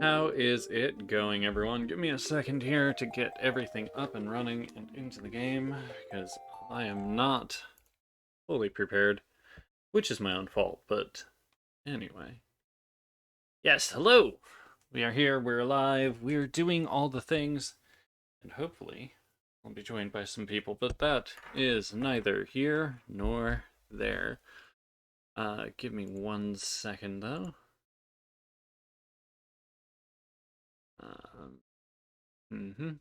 How is it going, everyone? Give me a second here to get everything up and running and into the game, because I am not fully prepared, which is my own fault, but anyway. Yes, hello! We are here, we're alive, we're doing all the things, and hopefully I'll be joined by some people, but that is neither here nor there. Give me 1 second, though. Um, mm-hmm.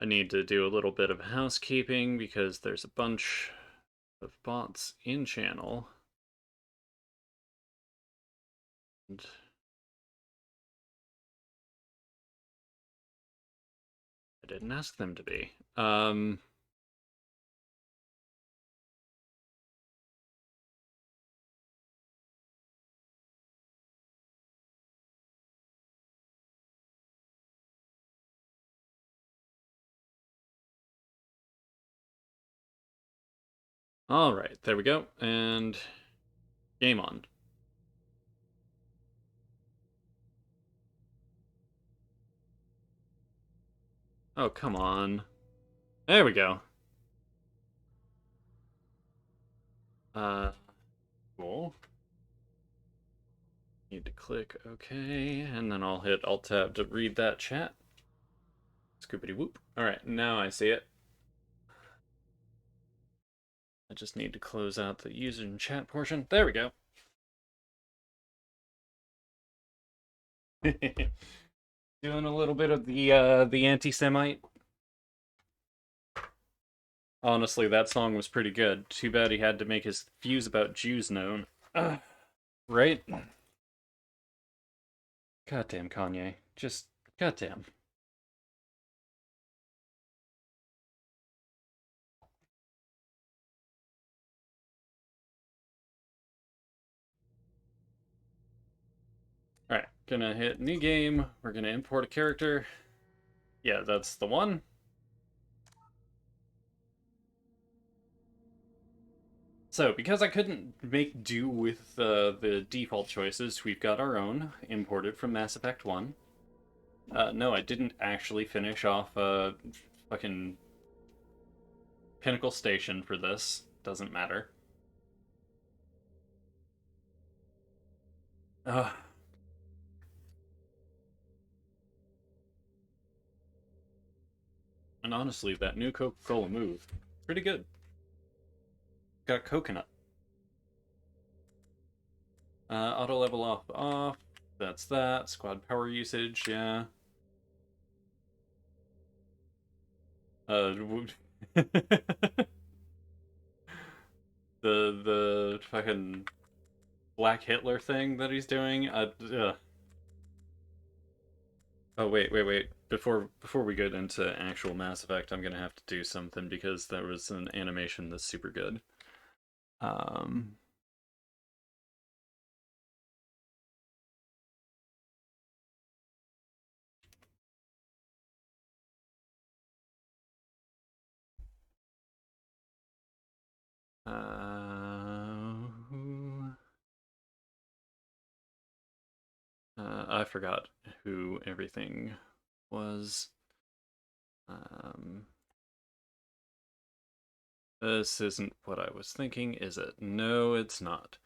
I need to do a little bit of housekeeping because there's a bunch of bots in channel. And I didn't ask them to be. All right, there we go. And game on. Oh, come on. There we go. Uh, cool. Need to click OK, and then I'll hit Alt Tab to read that chat. Scoopity whoop. All right, now I see it. I just need to close out the user and chat portion. There we go. Doing a little bit of the anti-Semite. Honestly, that song was pretty good. Too bad he had to make his views about Jews known. Right? Goddamn Kanye. Just goddamn. Alright, gonna hit new game. We're gonna import a character. Yeah, that's the one. So, because I couldn't make do with the default choices, we've got our own imported from Mass Effect 1. No, I didn't actually finish off fucking Pinnacle Station for this. Doesn't matter. Ugh. And honestly, that new Coca-Cola move, pretty good. Got coconut. Auto level off. That's that. Squad power usage, yeah. Uh, the the fucking Black Hitler thing that he's doing. Oh wait. Before we get into actual Mass Effect, I'm gonna have to do something because there was an animation that's super good. Um. Uh, I forgot who everything was. Um, this isn't what I was thinking, is it? No, it's not.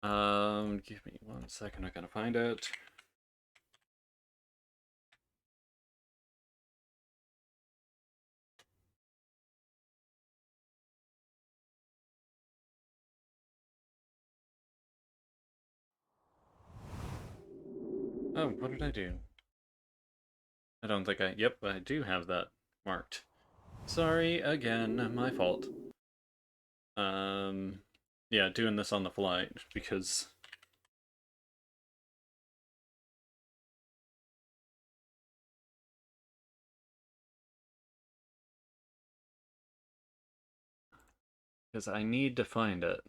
Give me 1 second, I gotta find it. Oh, what did I do? I don't think I. Yep, I do have that marked. Sorry again, my fault. Um, yeah, doing this on the fly because I need to find it.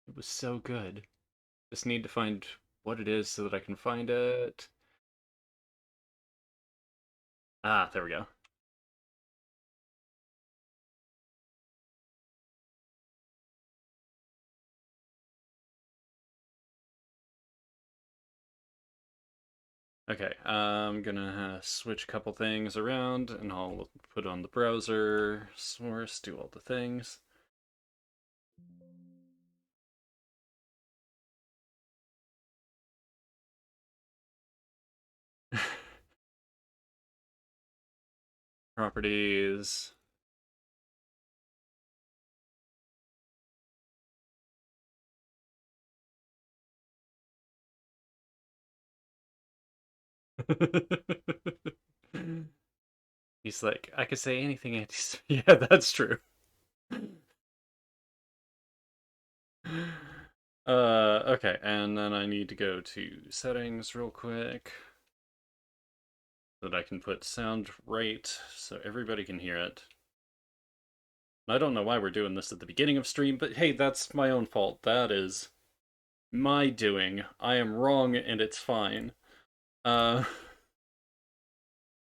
It was so good. Just need to find what it is so that I can find it. Ah, there we go. Okay, I'm gonna switch a couple things around, and I'll put on the browser source, do all the things. Properties. He's like, I could say anything anti. Yeah, that's true. Okay, and then I need to go to settings real quick so that I can put sound right so everybody can hear it. I don't know why we're doing this at the beginning of stream, but hey, that's my own fault. That is my doing. I am wrong and it's fine. Uh,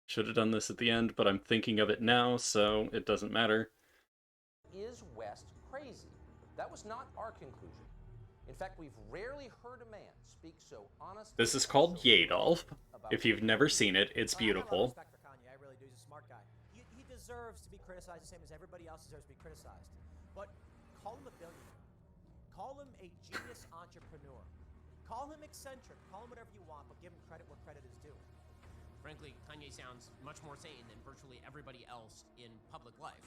should have done this at the end, but I'm thinking of it now, so it doesn't matter. Is West crazy? That was not our conclusion. In fact, we've rarely heard a man speak so honestly. This is called Yedolf. If you've never seen it, it's beautiful. I have a lot of respect for Kanye. I really do. He's a smart guy. He deserves to be criticized the same as everybody else deserves to be criticized. But call him a billionaire. Call him a genius entrepreneur. Call him eccentric. Call him whatever you want, but give him credit where credit is due. Frankly, Kanye sounds much more sane than virtually everybody else in public life.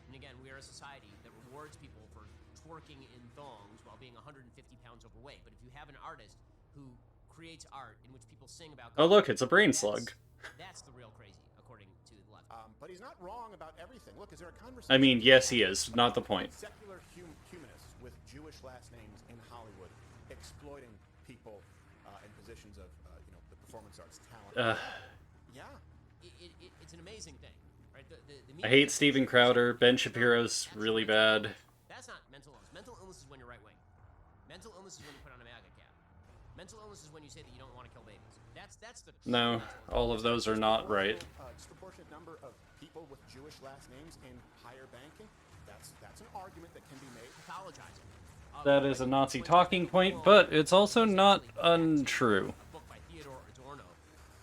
And again, we are a society that rewards people for twerking in thongs while being 150 pounds overweight. But if you have an artist who creates art in which people sing about... Oh look, it's a brain slug. That's the real crazy, according to the left. But he's not wrong about everything. Look, is there a conversation... I mean, yes, he is. Not the point. Secular humanists with Jewish last names in Hollywood exploiting people in positions of, the performance arts talent. Yeah. It's an amazing thing. Right? I hate Steven Crowder. Ben Shapiro's really bad. That's not mental illness. Mental illness is when you're right wing. Mental illness is when you put on a MAGA cap. Mental illness is when you say that you don't want to kill babies. That's the... No, all of those are not right. Disproportionate number of people with Jewish last names in higher banking. That's an argument that can be made. Pathologizing. That is a Nazi talking point, but it's also not untrue. A book by Theodore Adorno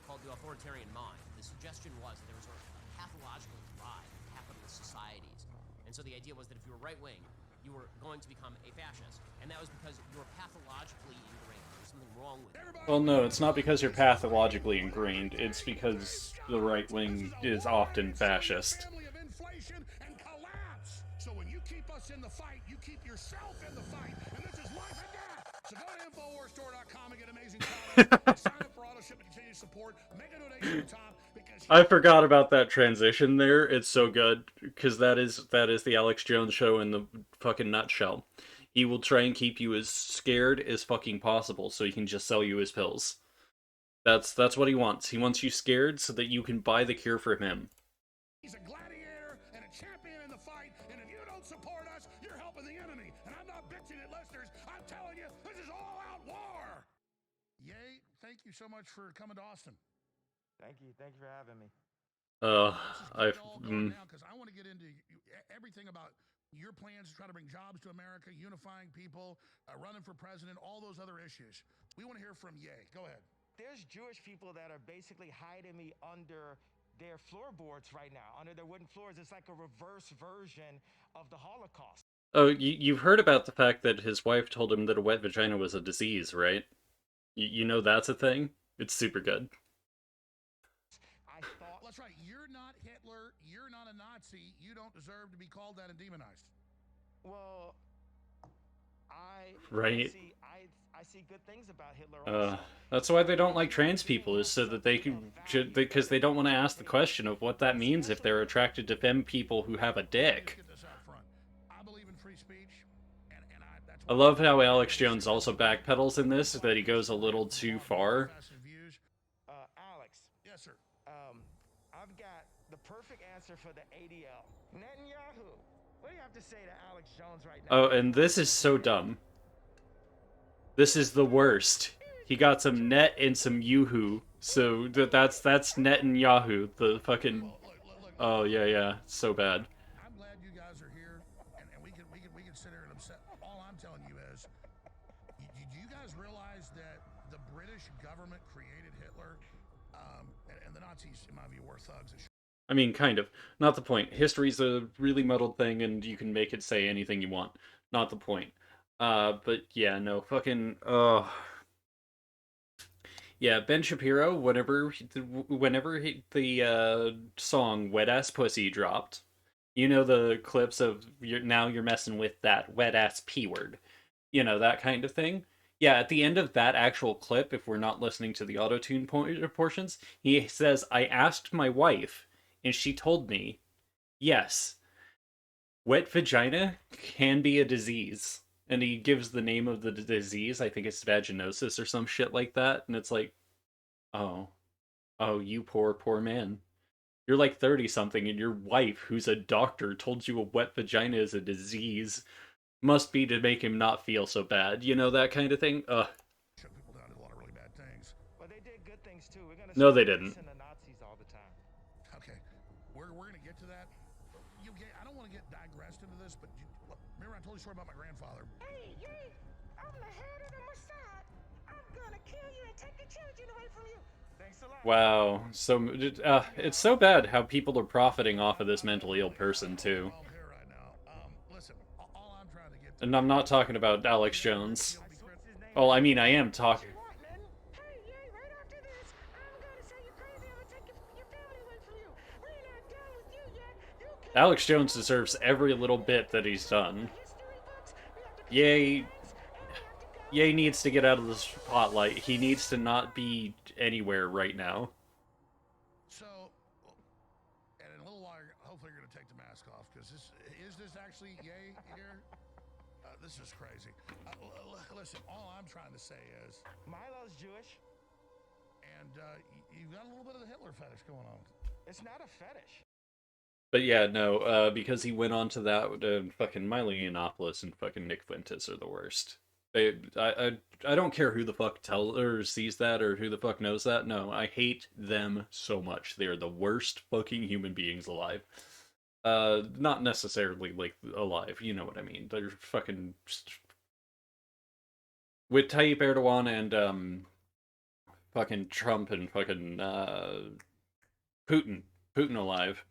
called The Authoritarian Mind. The suggestion was that there was a pathological drive in capitalist societies. And so the idea was that if you were right-wing, you were going to become a fascist. And that was because you were pathologically ingrained. There was something wrong with you. Well, no, it's not because you're pathologically ingrained. It's because the right wing is often fascist. Family of inflation and collapse. So when you keep us in the fight, you keep yourself in the fight. And this is life and death. So go to InfoWarsStore.com and get amazing products. Sign up for auto ship and continue to support. Make a donation to Tom because I forgot about that transition there. It's so good because that is the Alex Jones show in the fucking nutshell. He will try and keep you as scared as fucking possible so he can just sell you his pills. That's what he wants. He wants you scared so that you can buy the cure for him. he's a gladiator and a champion in the fight. And if you don't support us, you're helping the enemy. And I'm not bitching at listeners. I'm telling you, this is all-out war. Yay, thank you so much for coming to Austin. Thank you for having me. Because I want to get into everything about your plans to try to bring jobs to America, unifying people, running for president, all those other issues. We want to hear from Ye. Go ahead. There's Jewish people that are basically hiding me under their floorboards right now, under their wooden floors. It's like a reverse version of the Holocaust. Oh, you've heard about the fact that his wife told him that a wet vagina was a disease, right? You know that's a thing? It's super good. I thought, that's right. You're not Hitler. You're not a Nazi. You don't deserve to be called that and demonized. Well, Right. I see good things about Hitler also. That's why they don't like trans people, is so that they can, because they don't want to ask the question of what that means if they're attracted to femme people who have a dick. Get this out front. I believe in free speech, and that's I love how Alex Jones also backpedals in this, that he goes a little too far. Alex. Yes, sir. I've got the perfect answer for the ADL. Netanyahu. What do you have to say to Alex Jones right now? Oh, and this is so dumb. This is the worst. He got some net and some Yoohoo. So that's net and Yahoo. The fucking oh yeah, so bad. I'm glad you guys are here, and we can sit here and upset. All I'm telling you is, do you guys realize that the British government created Hitler, and the Nazis, in my view, were thugs. I mean, kind of. Not the point. History's a really muddled thing, and you can make it say anything you want. Not the point. But yeah, no, fucking, yeah, Ben Shapiro, the song Wet Ass Pussy dropped, you know the clips of you're messing with that wet ass P word. You know, that kind of thing. Yeah, at the end of that actual clip, if we're not listening to the auto-tune portions, he says, I asked my wife, and she told me, yes, wet vagina can be a disease. And he gives the name of the disease. I think it's vaginosis or some shit like that. And it's like, oh, oh, you poor man. You're like 30 something, and your wife, who's a doctor, told you a wet vagina is a disease. Must be to make him not feel so bad. You know, that kind of thing? Shut people down, did a lot of really bad things. But they did good things too. We're gonna No, stop they didn't. dissing the Nazis all the time. Okay, we're gonna get to that. I don't want to get digressed into this, but look, remember I told you a story about my grandfather. Hey, I'm the head of the Mossad. I'm gonna kill you and take the children away from you. Thanks a lot. Wow. So, it's so bad how people are profiting off of this mentally ill person, too. I'm here right now. Listen, all I'm trying to get to. And I'm not talking about Alex Jones. Well, I mean, I am talking. Hey, right after this, I'm gonna say you're crazy. I'm gonna take your family away from you. We're not done with you yet. You can't Alex Jones deserves every little bit that he's done. history books. We have to Ye needs to get out of the spotlight. He needs to not be anywhere right now. So, and in a little while, hopefully you're gonna take the mask off, because is this actually Ye here? This is crazy. Listen, all I'm trying to say is, Milo's Jewish. and you've got a little bit of the Hitler fetish going on. It's not a fetish. But yeah, no, because he went on to that, fucking Milo Yiannopoulos and fucking Nick Fuentes are the worst. I don't care who the fuck tells or sees that or who the fuck knows that. No, I hate them so much. They are the worst fucking human beings alive. Not necessarily like alive, you know what I mean. They're fucking with Tayyip Erdogan and fucking Trump and fucking Putin alive.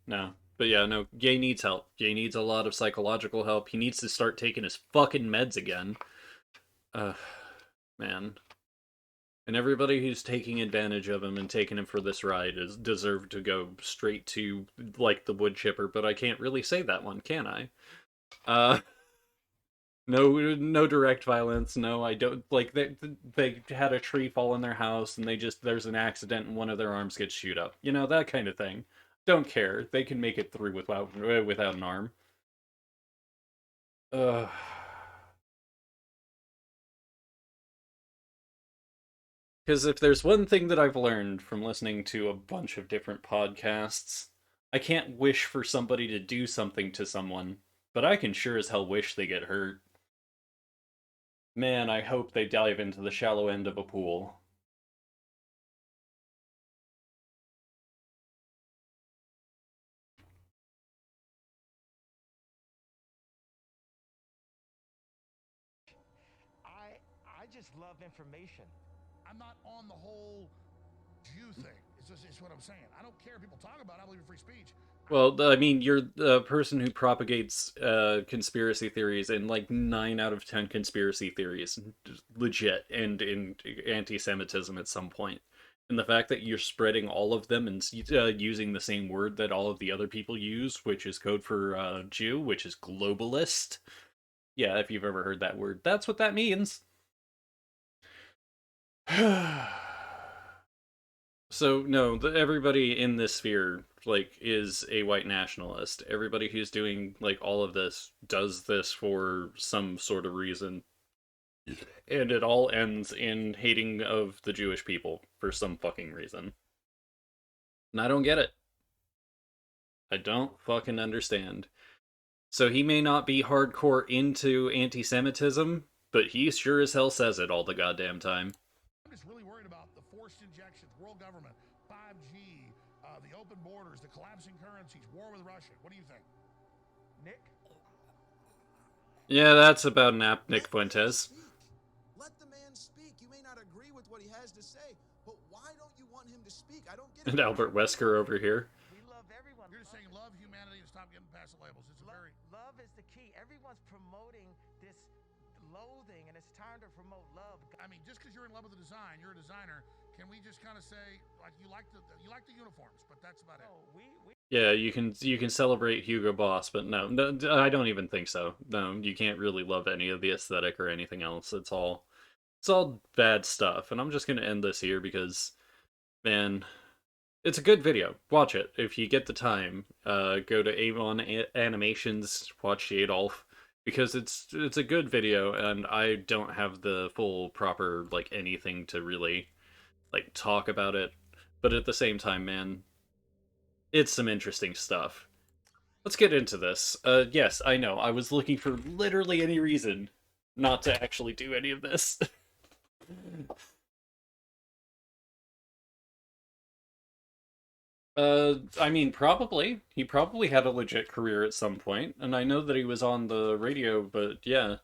No. But yeah, no, Ye needs help. Ye needs a lot of psychological help. He needs to start taking his fucking meds again. Man. And everybody who's taking advantage of him and taking him for this ride is deserved to go straight to, like, the wood chipper, but I can't really say that one, can I? No direct violence, no, I don't, like, they had a tree fall in their house, and there's an accident and one of their arms gets chewed up. You know, that kind of thing. Don't care. They can make it through without an arm. Because if there's one thing that I've learned from listening to a bunch of different podcasts, I can't wish for somebody to do something to someone, but I can sure as hell wish they get hurt. Man, I hope they dive into the shallow end of a pool. I just love information. I'm not on the whole Jew thing. It's what I'm saying. I don't care if people talk about it. I believe in free speech. Well, I mean, you're the person who propagates conspiracy theories, and like 9 out of 10 conspiracy theories, legit, and in anti-Semitism at some point. And the fact that you're spreading all of them and using the same word that all of the other people use, which is code for Jew, which is globalist. Yeah, if you've ever heard that word, that's what that means. So no, everybody in this sphere like is a white nationalist. Everybody who's doing like all of this does this for some sort of reason, and it all ends in hating of the Jewish people for some fucking reason. And I don't get it. I don't fucking understand. So he may not be hardcore into anti-Semitism, but he sure as hell says it all the goddamn time. I'm just really worried about the forced injections, world government, 5G, the open borders, the collapsing currencies, war with Russia. What do you think? Nick? Yeah, that's about an app, Nick Fuentes. Let the man speak. You may not agree with what he has to say, but why don't you want him to speak? I don't get it. And Albert Wesker over here. We love everyone. You're just saying love humanity and stop getting past the labels. It's a very... Love is the key. Everyone's promoting this loathing, and it's time to promote love. I mean, just because you're in love with the design, you're a designer. Can we just kind of say, like, you like the uniforms, but that's about it? No, we Yeah, you can celebrate Hugo Boss, but no, I don't even think so. No, you can't really love any of the aesthetic or anything else. It's all bad stuff. And I'm just gonna end this here because, man, it's a good video. Watch it if you get the time. Go to Avon Animations, watch Yedolf, because it's a good video, and I don't have the full proper like anything to really like talk about it. But at the same time, man, it's some interesting stuff. Let's get into this. Yes, I know. I was looking for literally any reason not to actually do any of this. I mean, probably. He probably had a legit career at some point, and I know that he was on the radio, but yeah.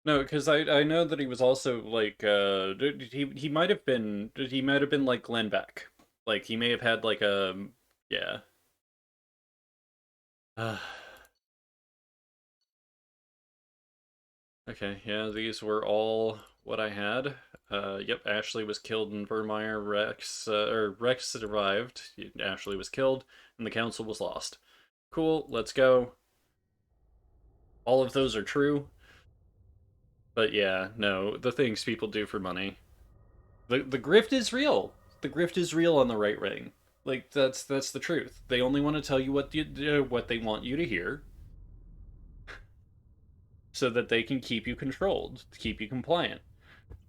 No, because I know that he was also like he might have been like Glenn Beck. Like he may have had like a yeah. Okay, yeah, these were all what I had. Yep, Ashley was killed in Vermeer. Rex survived. Ashley was killed, and the council was lost. Cool, let's go. All of those are true. But yeah, no, the things people do for money. The grift is real. The grift is real on the right ring. Like that's the truth. They only want to tell you what they want you to hear, so that they can keep you controlled, keep you compliant.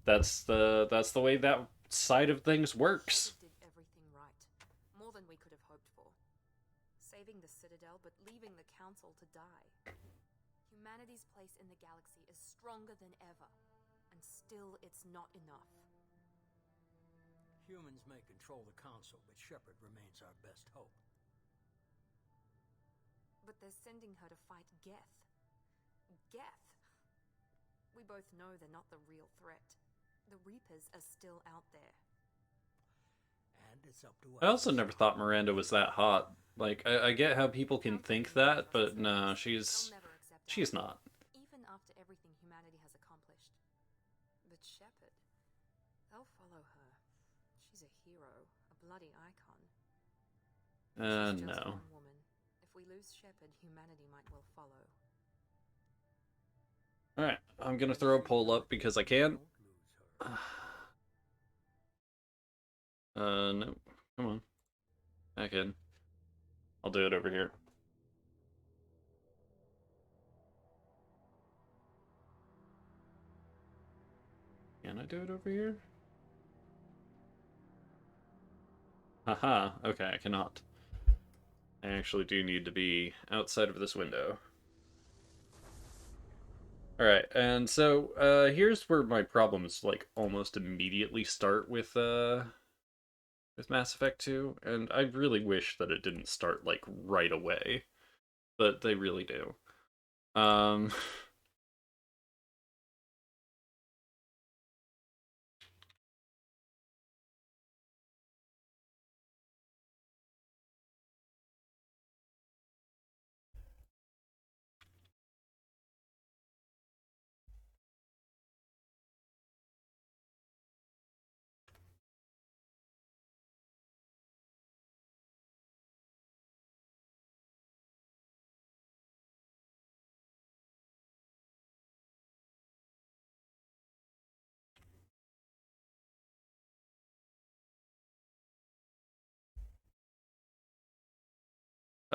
That's the way that side of things works. Did everything right, more than we could have hoped for. Saving the Citadel, but leaving the Council to die. Humanity's place in the galaxy is stronger than ever, and still it's not enough. Humans may control the Council, but Shepard remains our best hope. But they're sending her to fight Geth. Geth! We both know they're not the real threat. The Reapers are still out there. And it's up to us. I also never thought Miranda was that hot. Like, I get how people can think that, but no, she's not. Even after everything humanity has accomplished. But Shepard, they'll follow her. She's a hero, a bloody icon. She's just No. one woman. If we lose Shepard, humanity might well follow. Alright, I'm gonna throw a poll up because I can. No. Come on. Back in. I'll do it over here. Can I do it over here? Haha, okay, I cannot. I actually do need to be outside of this window. Alright, and so, here's where my problems, like, almost immediately start with Mass Effect 2, and I really wish that it didn't start, like, right away. But they really do.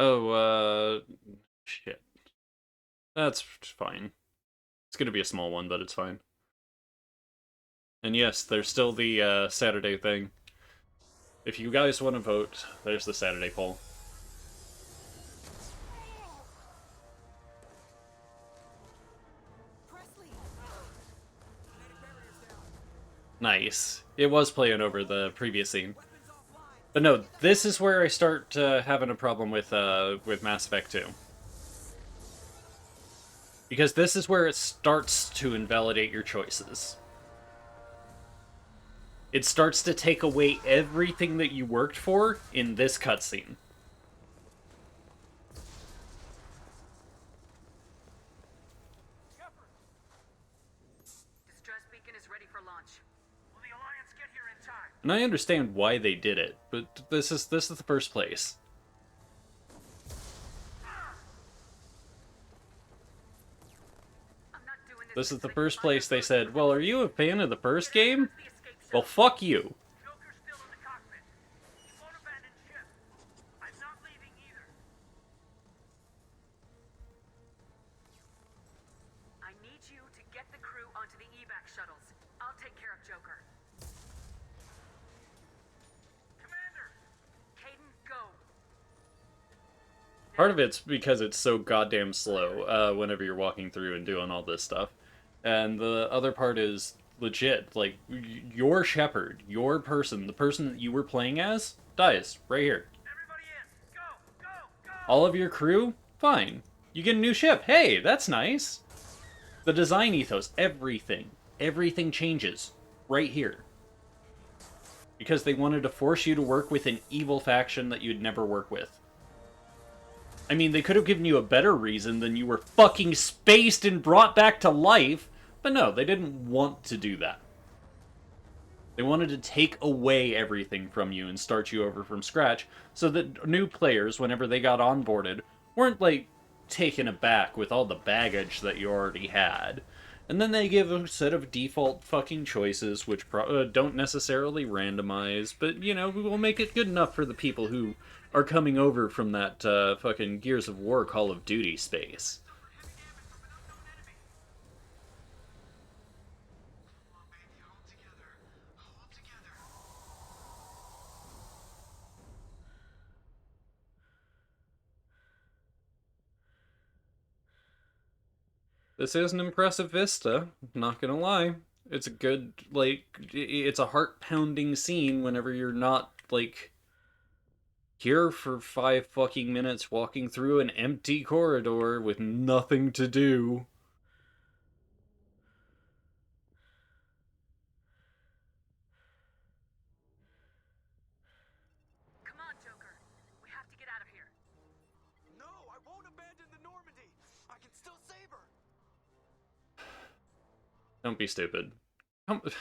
Oh, shit. That's fine. It's gonna be a small one, but it's fine. And yes, there's still the, Saturday thing. If you guys want to vote, there's the Saturday poll. Nice. It was playing over the previous scene. But no, this is where I start having a problem with Mass Effect 2. Because this is where it starts to invalidate your choices. It starts to take away everything that you worked for in this cutscene. Distress beacon is ready for launch. Will the Alliance get here in time? And I understand why they did it, but this is the first place. This is the first place they said, well, are you a fan of the first game? Well, fuck you. Joker's still in the cockpit. He won't abandon ship. I'm not leaving either. I need you to get the crew onto the evac shuttles. I'll take care of Joker. Commander! Caden, go. Part of it's because it's so goddamn slow whenever you're walking through and doing all this stuff. And the other part is legit. Like, your Shepard, your person, the person that you were playing as, dies right here. Everybody in. Go, go, go. All of your crew, fine. You get a new ship. Hey, that's nice. The design ethos, everything changes right here. Because they wanted to force you to work with an evil faction that you'd never work with. I mean, they could have given you a better reason than you were fucking spaced and brought back to life, but no, they didn't want to do that. They wanted to take away everything from you and start you over from scratch, so that new players, whenever they got onboarded, weren't, like, taken aback with all the baggage that you already had. And then they give a set of default fucking choices, which don't necessarily randomize, but, you know, we will make it good enough for the people who are coming over from that fucking Gears of War Call of Duty space. This is an impressive vista, not gonna lie. It's a good, like, it's a heart-pounding scene whenever you're not, like, here for 5 fucking minutes walking through an empty corridor with nothing to do. Come on, Joker. We have to get out of here. No, I won't abandon the Normandy. I can still save her. Don't be stupid. The Normandy's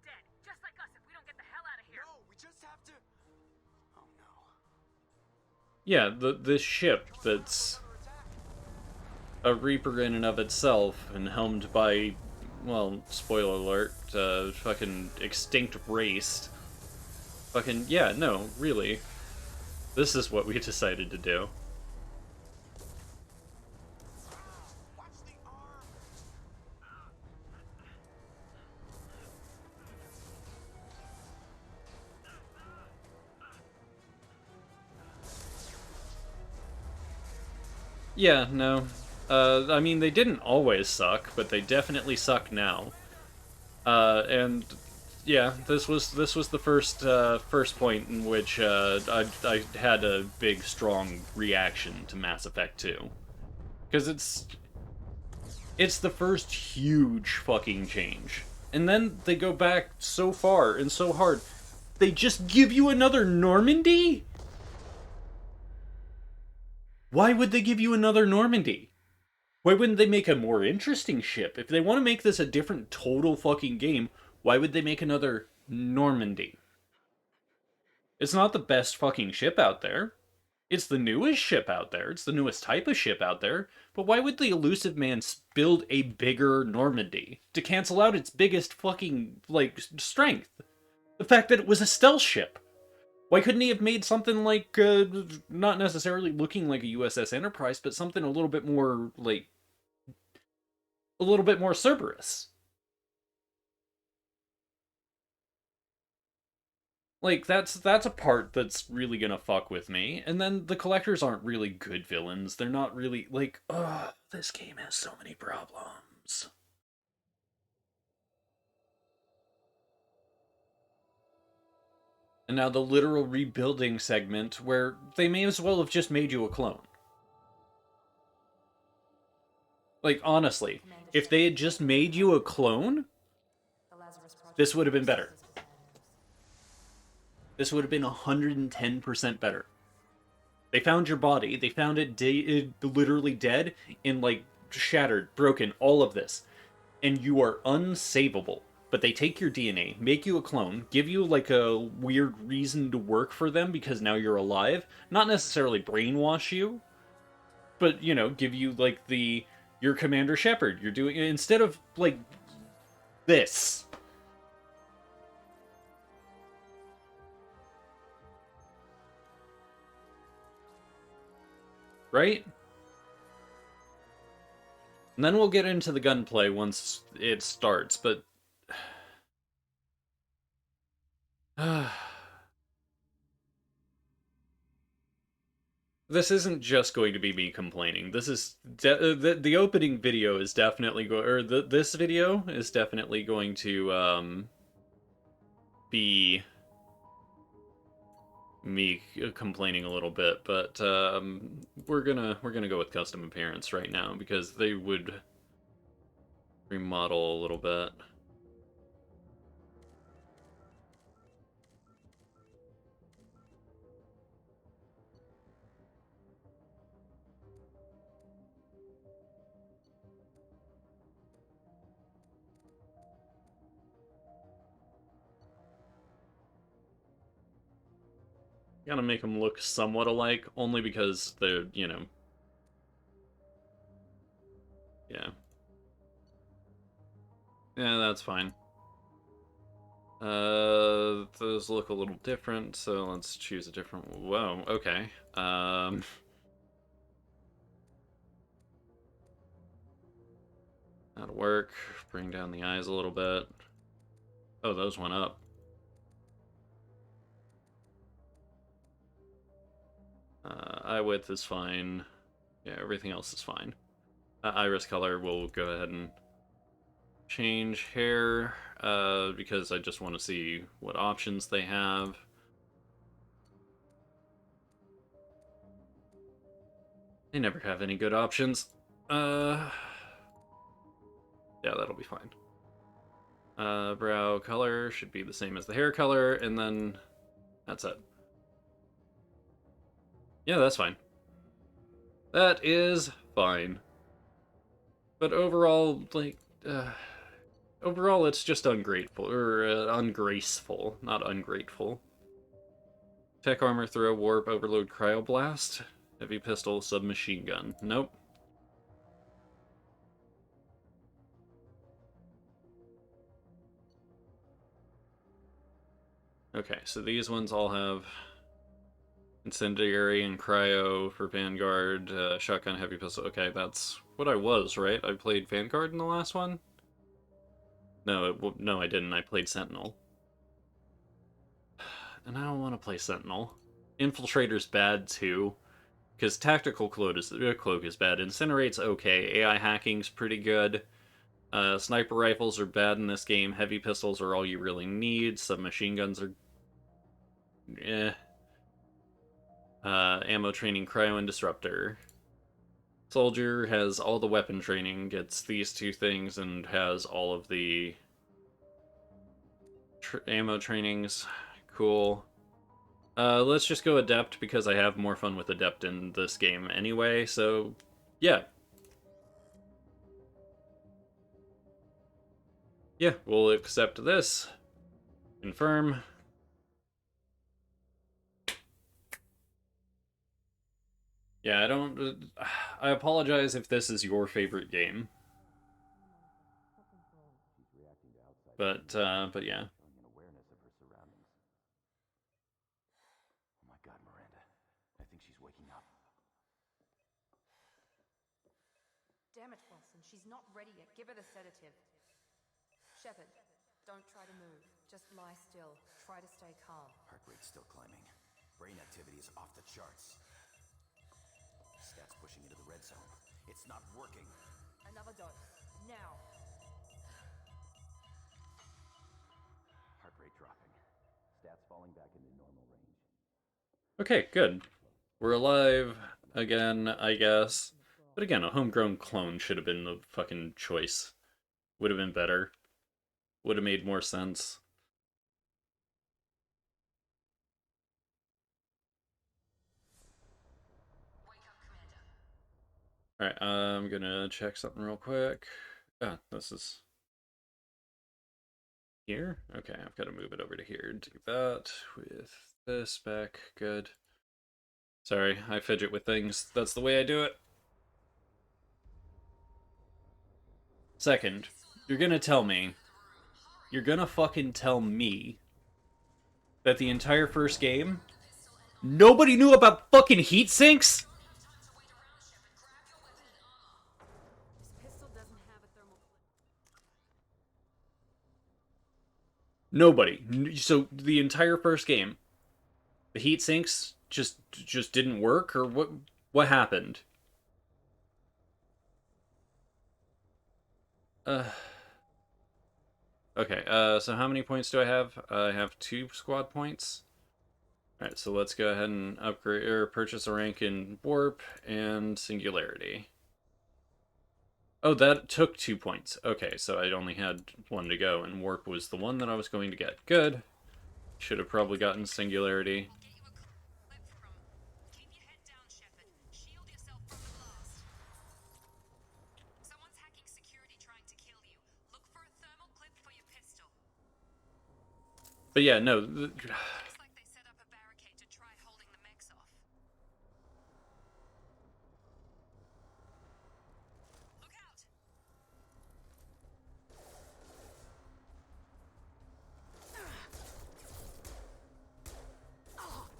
dead, just like us if we don't get the hell out of here. No, we just have to. Oh no. Yeah, this ship that's a Reaper in and of itself, and helmed by, well, spoiler alert, fucking extinct race. Fucking, yeah, no, really. This is what we decided to do. Watch the arm. Yeah, no. I mean, they didn't always suck, but they definitely suck now. And yeah, this was the first point in which I had a big, strong reaction to Mass Effect 2. Because it's the first huge fucking change. And then they go back so far and so hard. They just give you another Normandy? Why would they give you another Normandy? Why wouldn't they make a more interesting ship? If they want to make this a different total fucking game, why would they make another Normandy? It's not the best fucking ship out there. It's the newest ship out there. It's the newest type of ship out there. But why would the Elusive Man build a bigger Normandy to cancel out its biggest fucking, like, strength? The fact that it was a stealth ship. Why couldn't he have made something like, not necessarily looking like a USS Enterprise, but something a little bit more, like, a little bit more Cerberus? Like, that's a part that's really gonna fuck with me. And then the Collectors aren't really good villains. They're not really, like, ugh, this game has so many problems. years. And now the literal rebuilding segment where they may as well have just made you a clone. Like, honestly, if they had just made you a clone, this would have been better. This would have been 110% better. They found your body. They found it literally dead and, like, shattered, broken, all of this. And you are unsavable. But they take your DNA, make you a clone, give you, like, a weird reason to work for them because now you're alive. Not necessarily brainwash you, but, you know, give you, like, you're Commander Shepard. You're doing, instead of, like, this. Right? And then we'll get into the gunplay once it starts, but... This isn't just going to be me complaining. This is... the opening video is definitely going... Or this video is definitely going to, be... me complaining a little bit, but we're gonna go with custom appearance right now because they would remodel a little bit. Gotta make them look somewhat alike, only because they're, you know... Yeah. Yeah, that's fine. Those look a little different, so let's choose a different... Whoa, okay. That'll work. Bring down the eyes a little bit. Oh, those went up. Eye width is fine. Yeah, everything else is fine. Iris color, we'll go ahead and change hair, because I just want to see what options they have. They never have any good options. Yeah, that'll be fine. Brow color should be the same as the hair color, and then that's it. Yeah, that's fine. That is fine. But overall, like, overall it's just ungrateful, or ungraceful, not ungrateful. Tech armor, throw, warp, overload, cryoblast, heavy pistol, submachine gun. Nope. Okay, so these ones all have incendiary and cryo for Vanguard, shotgun, heavy pistol. Okay, that's what I was, right? I played Vanguard in the last one? No, no, I didn't. I played Sentinel. And I don't want to play Sentinel. Infiltrator's bad, too. Because Tactical Cloak is bad. Incinerate's okay. AI hacking's pretty good. Sniper rifles are bad in this game. Heavy pistols are all you really need. Submachine guns are... eh. Ammo training, cryo, and disruptor. Soldier has all the weapon training, gets these two things, and has all of the ammo trainings. Cool. Let's just go Adept, because I have more fun with Adept in this game anyway, so yeah. Yeah, we'll accept this. Confirm. Yeah, I apologize if this is your favorite game. But yeah. Oh my God, Miranda. I think she's waking up. Damn it, Wilson. She's not ready yet. Give her the sedative. Shepard, don't try to move. Just lie still. Try to stay calm. Heart rate's still climbing. Brain activity is off the charts. Stats pushing into the red zone. It's not working. Another dose. Now. falling back into normal range. Okay, good. We're alive again, I guess. But again, a homegrown clone should have been the fucking choice. Would have been better. Would have made more sense. Alright, I'm gonna check something real quick. Ah, this is... here? Okay, I've got to move it over to here. Do that with this back. Good. Sorry, I fidget with things. That's the way I do it. Second, you're gonna tell me... You're gonna fucking tell me that the entire first game, nobody knew about fucking heat sinks? Nobody. So the entire first game, the heat sinks just didn't work, or what happened? Okay, so how many points do I have? I have 2 squad points. Alright, so let's go ahead and upgrade or purchase a rank in Warp and Singularity. Oh, that took 2 points. Okay, so I only had 1 to go, and Warp was the one that I was going to get. Good. Should have probably gotten Singularity. But yeah, no.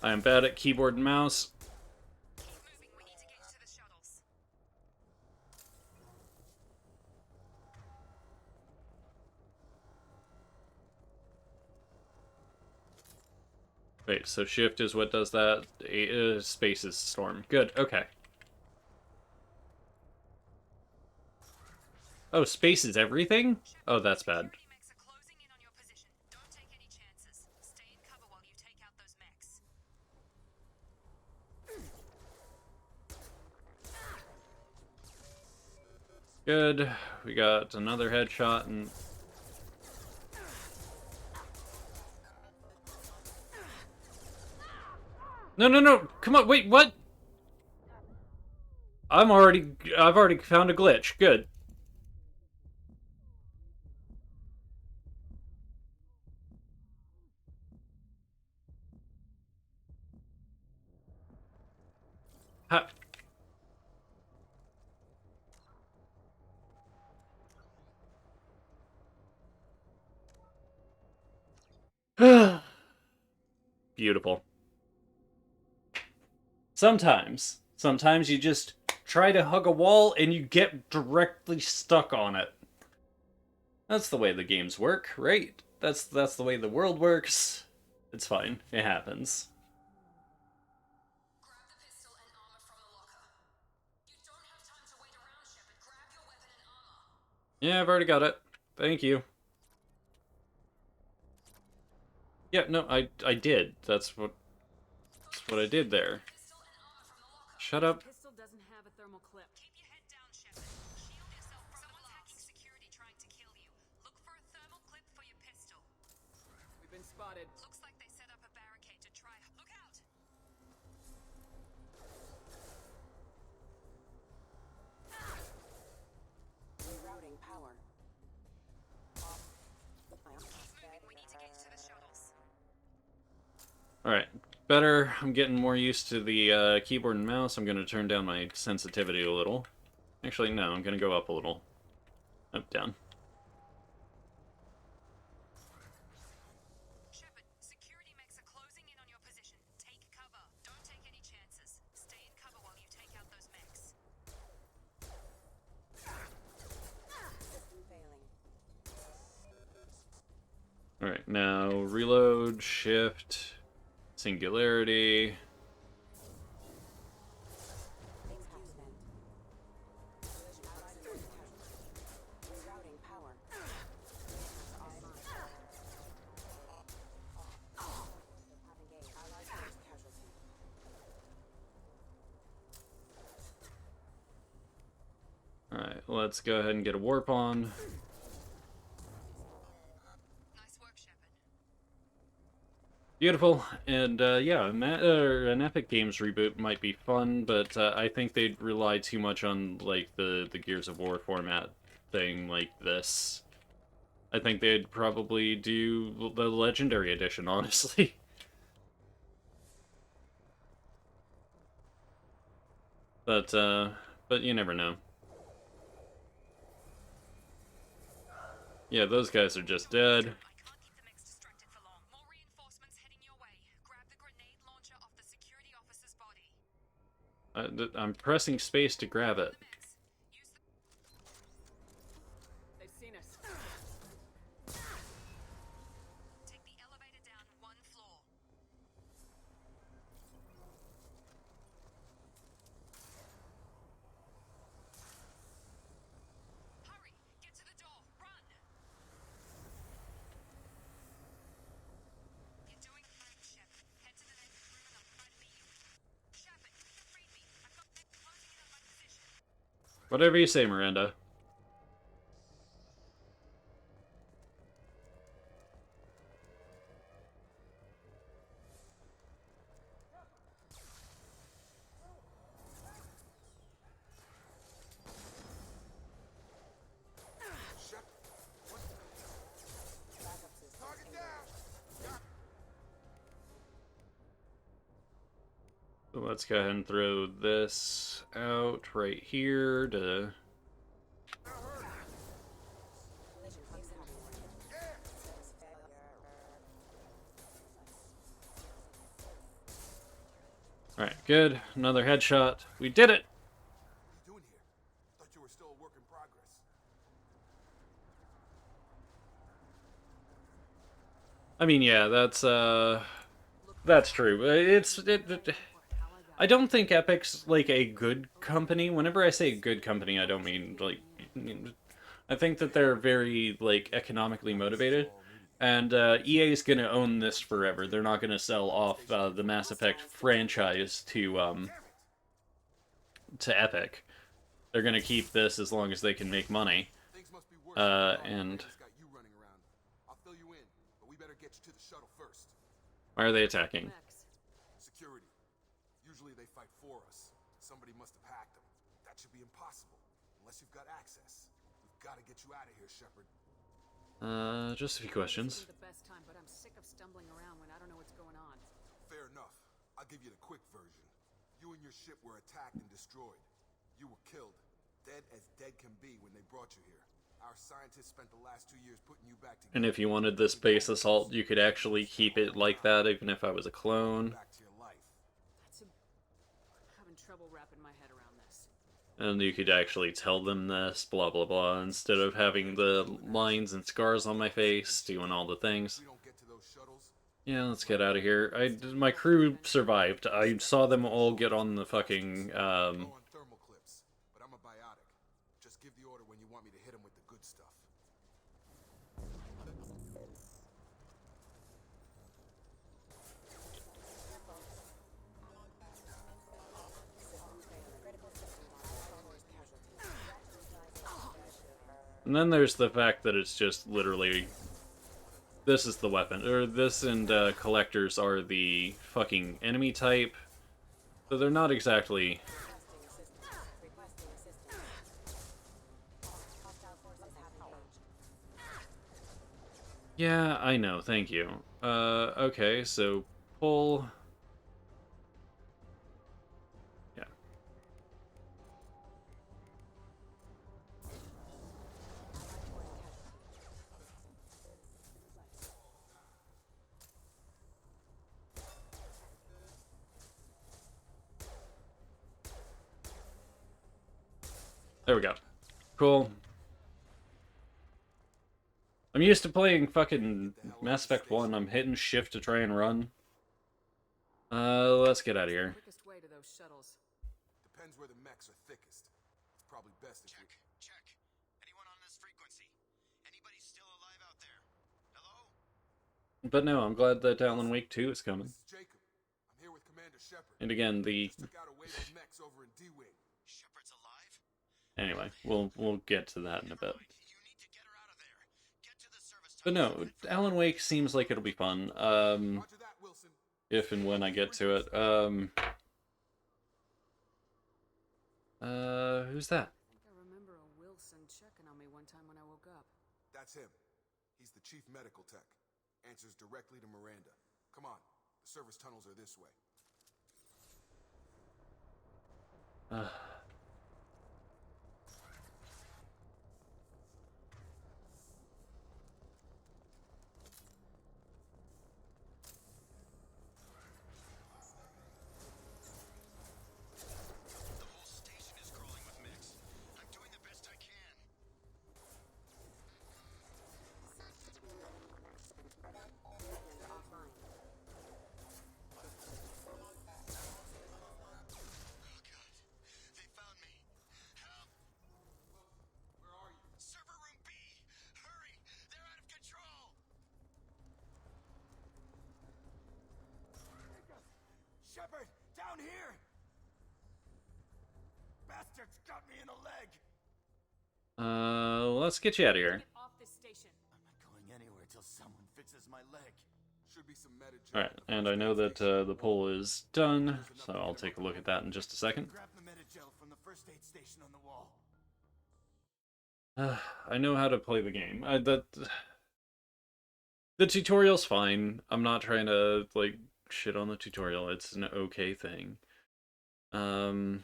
I am bad at keyboard and mouse. Wait, so shift is what does that? Space is storm. Good, okay. Oh, space is everything? Oh, that's bad. Good. We got another headshot and... No, no, no! Come on, wait, what? I've already found a glitch. Good. Ha... Beautiful. Sometimes you just try to hug a wall and you get directly stuck on it. That's the way the games work, right? That's the way the world works. It's fine. It happens. Yeah, I've already got it. Thank you. Yeah, no, I did. That's what I did there. Shut up. Spotted. Looks like they set up a barricade to try. Look out! Rerouting power. Moving, we need to get to the shuttles. Alright, better. I'm getting more used to the keyboard and mouse. I'm going to turn down my sensitivity a little. Actually, no, I'm going to go up a little. Up, down. Shepard, security mechs are closing in on your position. Take cover. Don't take any chances. Stay in cover while you take out those mechs. System failing. Alright, now reload, shift, singularity. Rerouting power. let's go ahead and get a warp on. Nice work, Shepard. Beautiful, and yeah, an Epic Games reboot might be fun, but I think they'd rely too much on like the Gears of War format thing like this. I think they'd probably do the Legendary Edition, honestly. But you never know. Yeah, those guys are just dead. I'm pressing space to grab it. They've seen us. Take the elevator down 1 floor. Hurry! Get to the door! Run! You're doing fine, Shepard. Head to the next room and I'll try to meet you. Shepard, free me. I've got them closing in on my position. Whatever you say, Miranda. So let's go ahead and throw this out right here to... Alright, good. Another headshot. We did it! What are you doing here? Thought you were still a work in progress. I mean, yeah, that's true. I don't think Epic's, like, a good company. Whenever I say good company, I don't mean, like... I think that they're very, like, economically motivated. And EA is going to own this forever. They're not going to sell off the Mass Effect franchise to Epic. They're going to keep this as long as they can make money. And... Why are they attacking? Security. Usually they fight for us. Somebody must have hacked them. That should be impossible. Unless you've got access. We've got to get you out of here, Shepard. Just a few questions. The best time, but I'm sick of stumbling around when I don't know what's going on. Fair enough. I'll give you the quick version. You and your ship were attacked and destroyed. You were killed. Dead as dead can be when they brought you here. Our scientists spent the last 2 years putting you back together. And if you wanted this base assault, you could actually keep it like that, even if I was a clone. I'm having trouble wrapping my head around this. And you could actually tell them this, blah blah blah, instead of having the lines and scars on my face, doing all the things. Yeah, let's get out of here. My crew survived. I saw them all get on the fucking, Give the order when you want me to hit him with the good stuff. And then there's the fact that it's just literally... This is the weapon. Or this and collectors are the fucking enemy type. So they're not exactly... Yeah, I know, thank you. Okay, so pull... Yeah. There we go. Cool. I'm used to playing fucking Mass Effect 1. I'm hitting shift to try and run. Let's get out of here. Quickest way to those shuttles. Depends where the mechs are thickest. It's probably best if Check. Anyone on this frequency? Anybody still alive out there? Hello? But no, I'm glad that Alan Wake 2 is coming. This is Jacob. I'm here with Commander Shepard. And again, the... Just took out a wave of mechs over in D-Wing. Shepard's alive? Anyway, we'll get to that in a bit. But no, Alan Wake seems like it'll be fun. If and when I get to it. Who's that? I think I remember a Wilson checking on me one time when I woke up. That's him. He's the chief medical tech. Answers directly to Miranda. Come on. The service tunnels are this way. Shepard, down here! Bastards got me in the leg! Let's get you out of here. Get off this station. I'm not going anywhere till someone fixes my leg. Should be some meta-gel. Alright, and I know that the poll is done, so I'll take a look at that in just a second. Grab the meta-gel from the first aid station on the wall. I know how to play the game. The tutorial's fine. I'm not trying to, like, shit on the tutorial. It's an okay thing. Scroll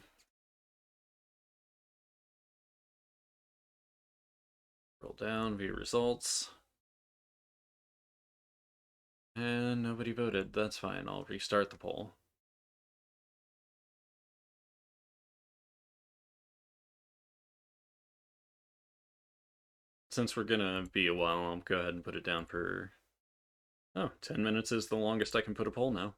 down, view results. And nobody voted. That's fine. I'll restart the poll. Since we're gonna be a while, I'll go ahead and put it down for... Oh, 10 minutes is the longest I can put a poll now.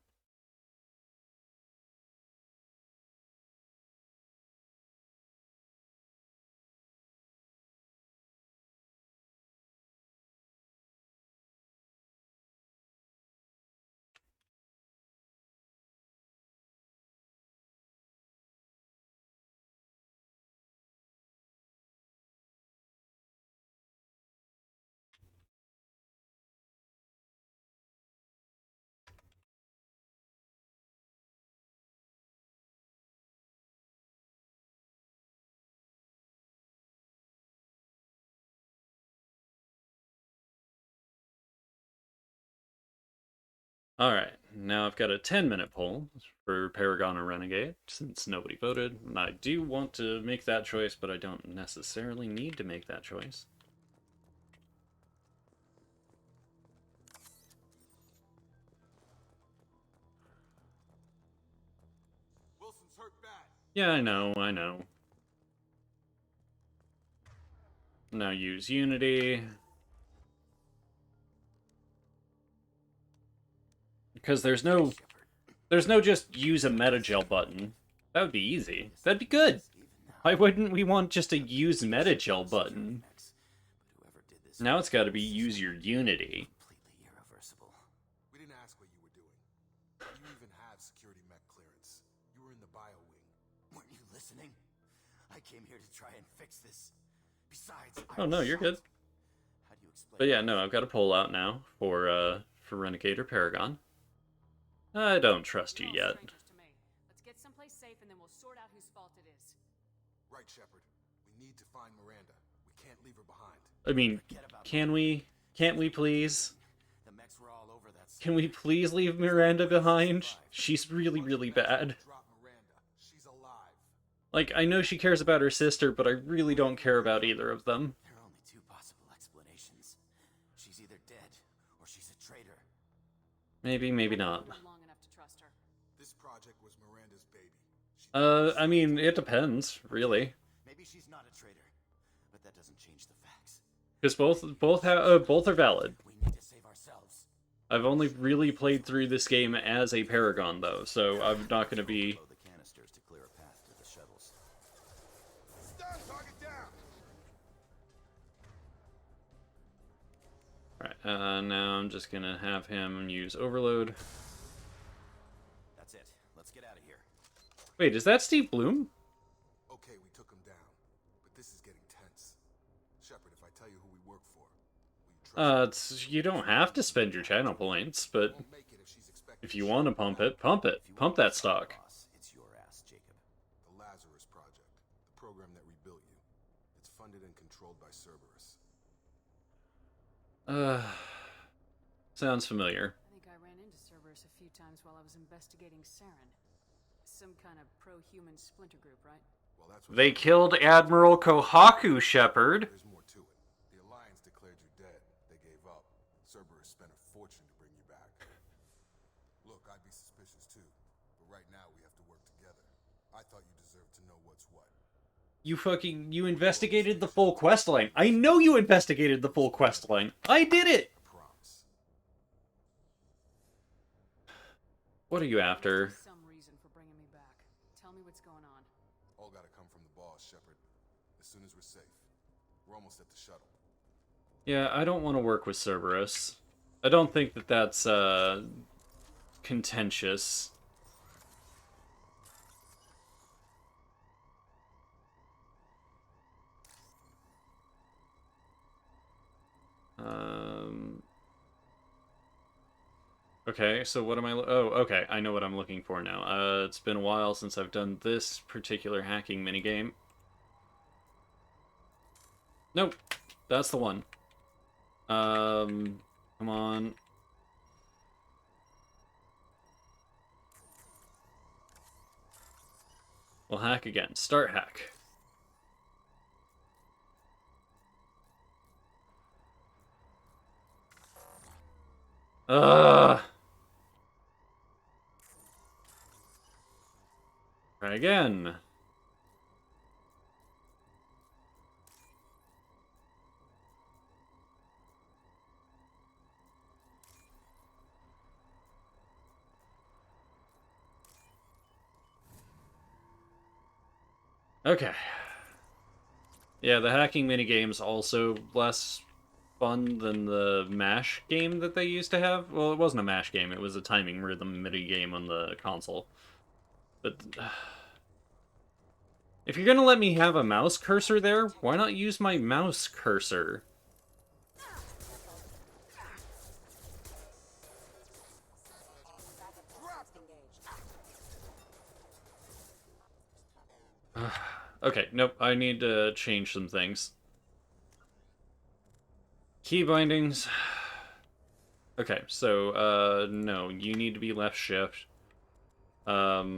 Alright, now I've got a 10-minute poll for Paragon or Renegade, since nobody voted. And I do want to make that choice, but I don't necessarily need to make that choice. Wilson's hurt bad. Yeah, I know. Now use Unity. Because there's no just use a meta-gel button. That would be easy. That'd be good. Why wouldn't we want just a use meta-gel button? Now it's got to be use your Unity. We didn't ask what you were doing. You even have security mech clearance. You were in the bio wing. Weren't you listening? I came here to try and fix this. Besides, Oh no, you're good. How do you explain? But yeah, no, I've got a poll out now for Renegade or Paragon. I don't trust you You're all yet. strangers to me. Let's get someplace safe and then we'll sort out whose fault it is. Right, Shepard. We need to find Miranda. We can't leave her behind. I mean, can we? Can't we please? The mechs were all over that. Can we please leave Miranda behind? She's really, really bad. Drop Miranda. She's alive. Like, I know she cares about her sister, but I really don't care about either of them. There are only two possible explanations. She's either dead or she's a traitor. Maybe, maybe not. Long enough to trust her. This project was Miranda's baby. I mean, it depends, really. Maybe she's not a traitor, but that doesn't change the facts. Because both are valid. We need to save ourselves. I've only really played through this game as a Paragon, though, so I'm not going to be... Blow the canisters to clear a path to the shuttles. Stun target down. Alright, now I'm just going to have him use Overload. That's it. Let's get out of here. Wait, is that Steve Bloom? Okay, we took him down. But tell you who we work for. Will you It's, you don't have to spend your channel points, but if you want to pump it, pump it. Pump that stock. It's your ass, Jacob. The Lazarus Project, the program that rebuilt you. It's funded and controlled by Cerberus. Sounds familiar. I think I ran into Cerberus a few times while I was investigating Saren. Some kind of pro-human splinter group, right? Well, that's what They killed Admiral Kohaku, Shepard. There's more to it. The Alliance declared you dead. They gave up. Cerberus spent a fortune to bring you back. Look, I'd be suspicious too, but right now we have to work together. I thought you deserved to know what's what. You investigated the full quest line. I know you investigated the full quest line. I did it! Promise. What are you after? Some reason for bringing me back. Tell me what's going on. All gotta come from the boss, Shepard. As soon as we're safe. We're almost at the shuttle. Yeah, I don't want to work with Cerberus. I don't think that that's, contentious. Okay, so what am I... Oh, okay, I know what I'm looking for now. It's been a while since I've done this particular hacking minigame. Nope, that's the one. Come on. We'll hack again. Start hack. Try again. Okay. Yeah, the hacking minigame's also less fun than the MASH game that they used to have. Well, it wasn't a MASH game, it was a timing rhythm minigame on the console. But... if you're gonna let me have a mouse cursor there, why not use my mouse cursor? Okay, nope, I need to change some things. Key bindings. Okay, so, no, you need to be left shift. Yeah,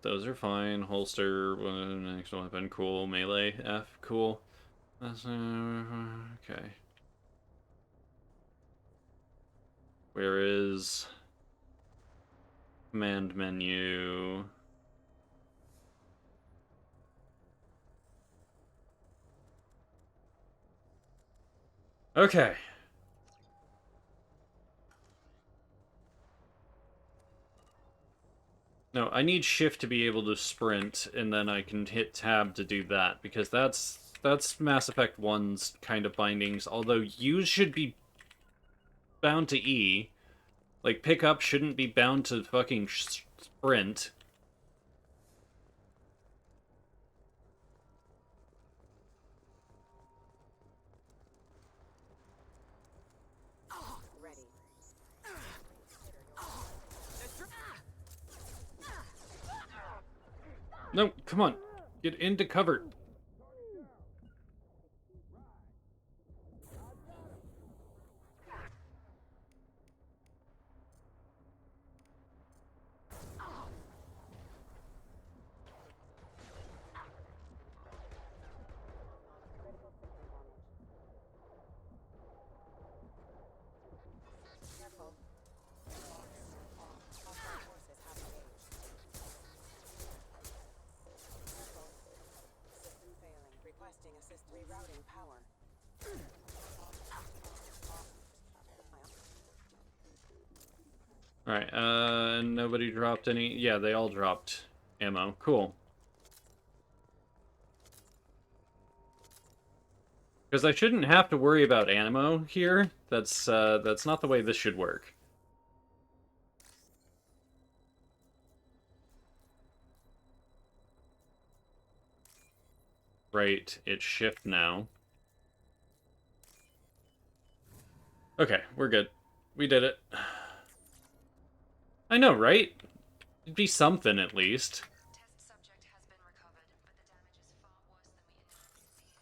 those are fine. Holster, next weapon, cool. Melee, F, cool. That's, okay. Where is command menu? Okay. No, I need shift to be able to sprint, and then I can hit tab to do that, because that's Mass Effect 1's kind of bindings, although use should be bound to E. Like, pick up shouldn't be bound to fucking sprint. Ready. No, come on. Get into cover. Careful. Hostile forces have engaged. Careful. System failing. Requesting assist. Rerouting power. Alright, nobody dropped any... Yeah, they all dropped ammo. Cool. Because I shouldn't have to worry about ammo here. That's not the way this should work. Right, it's shift now. Okay, we're good. We did it. I know, right? It'd be something at least. Test subject has been recovered, but the damage is far worse than we initially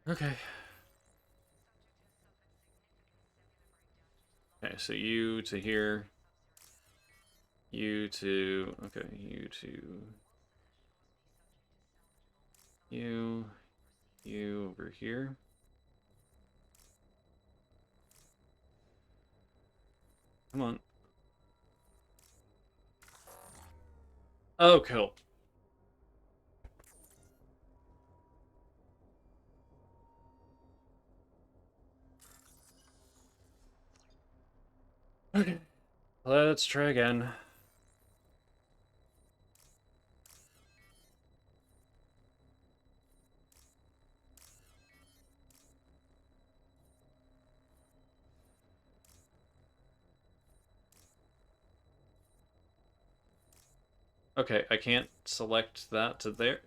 feared. Okay. Okay, so you to here. You to... Okay, you to... You over here. Come on. Oh, cool. Okay. Let's try again. Okay, I can't select that to there.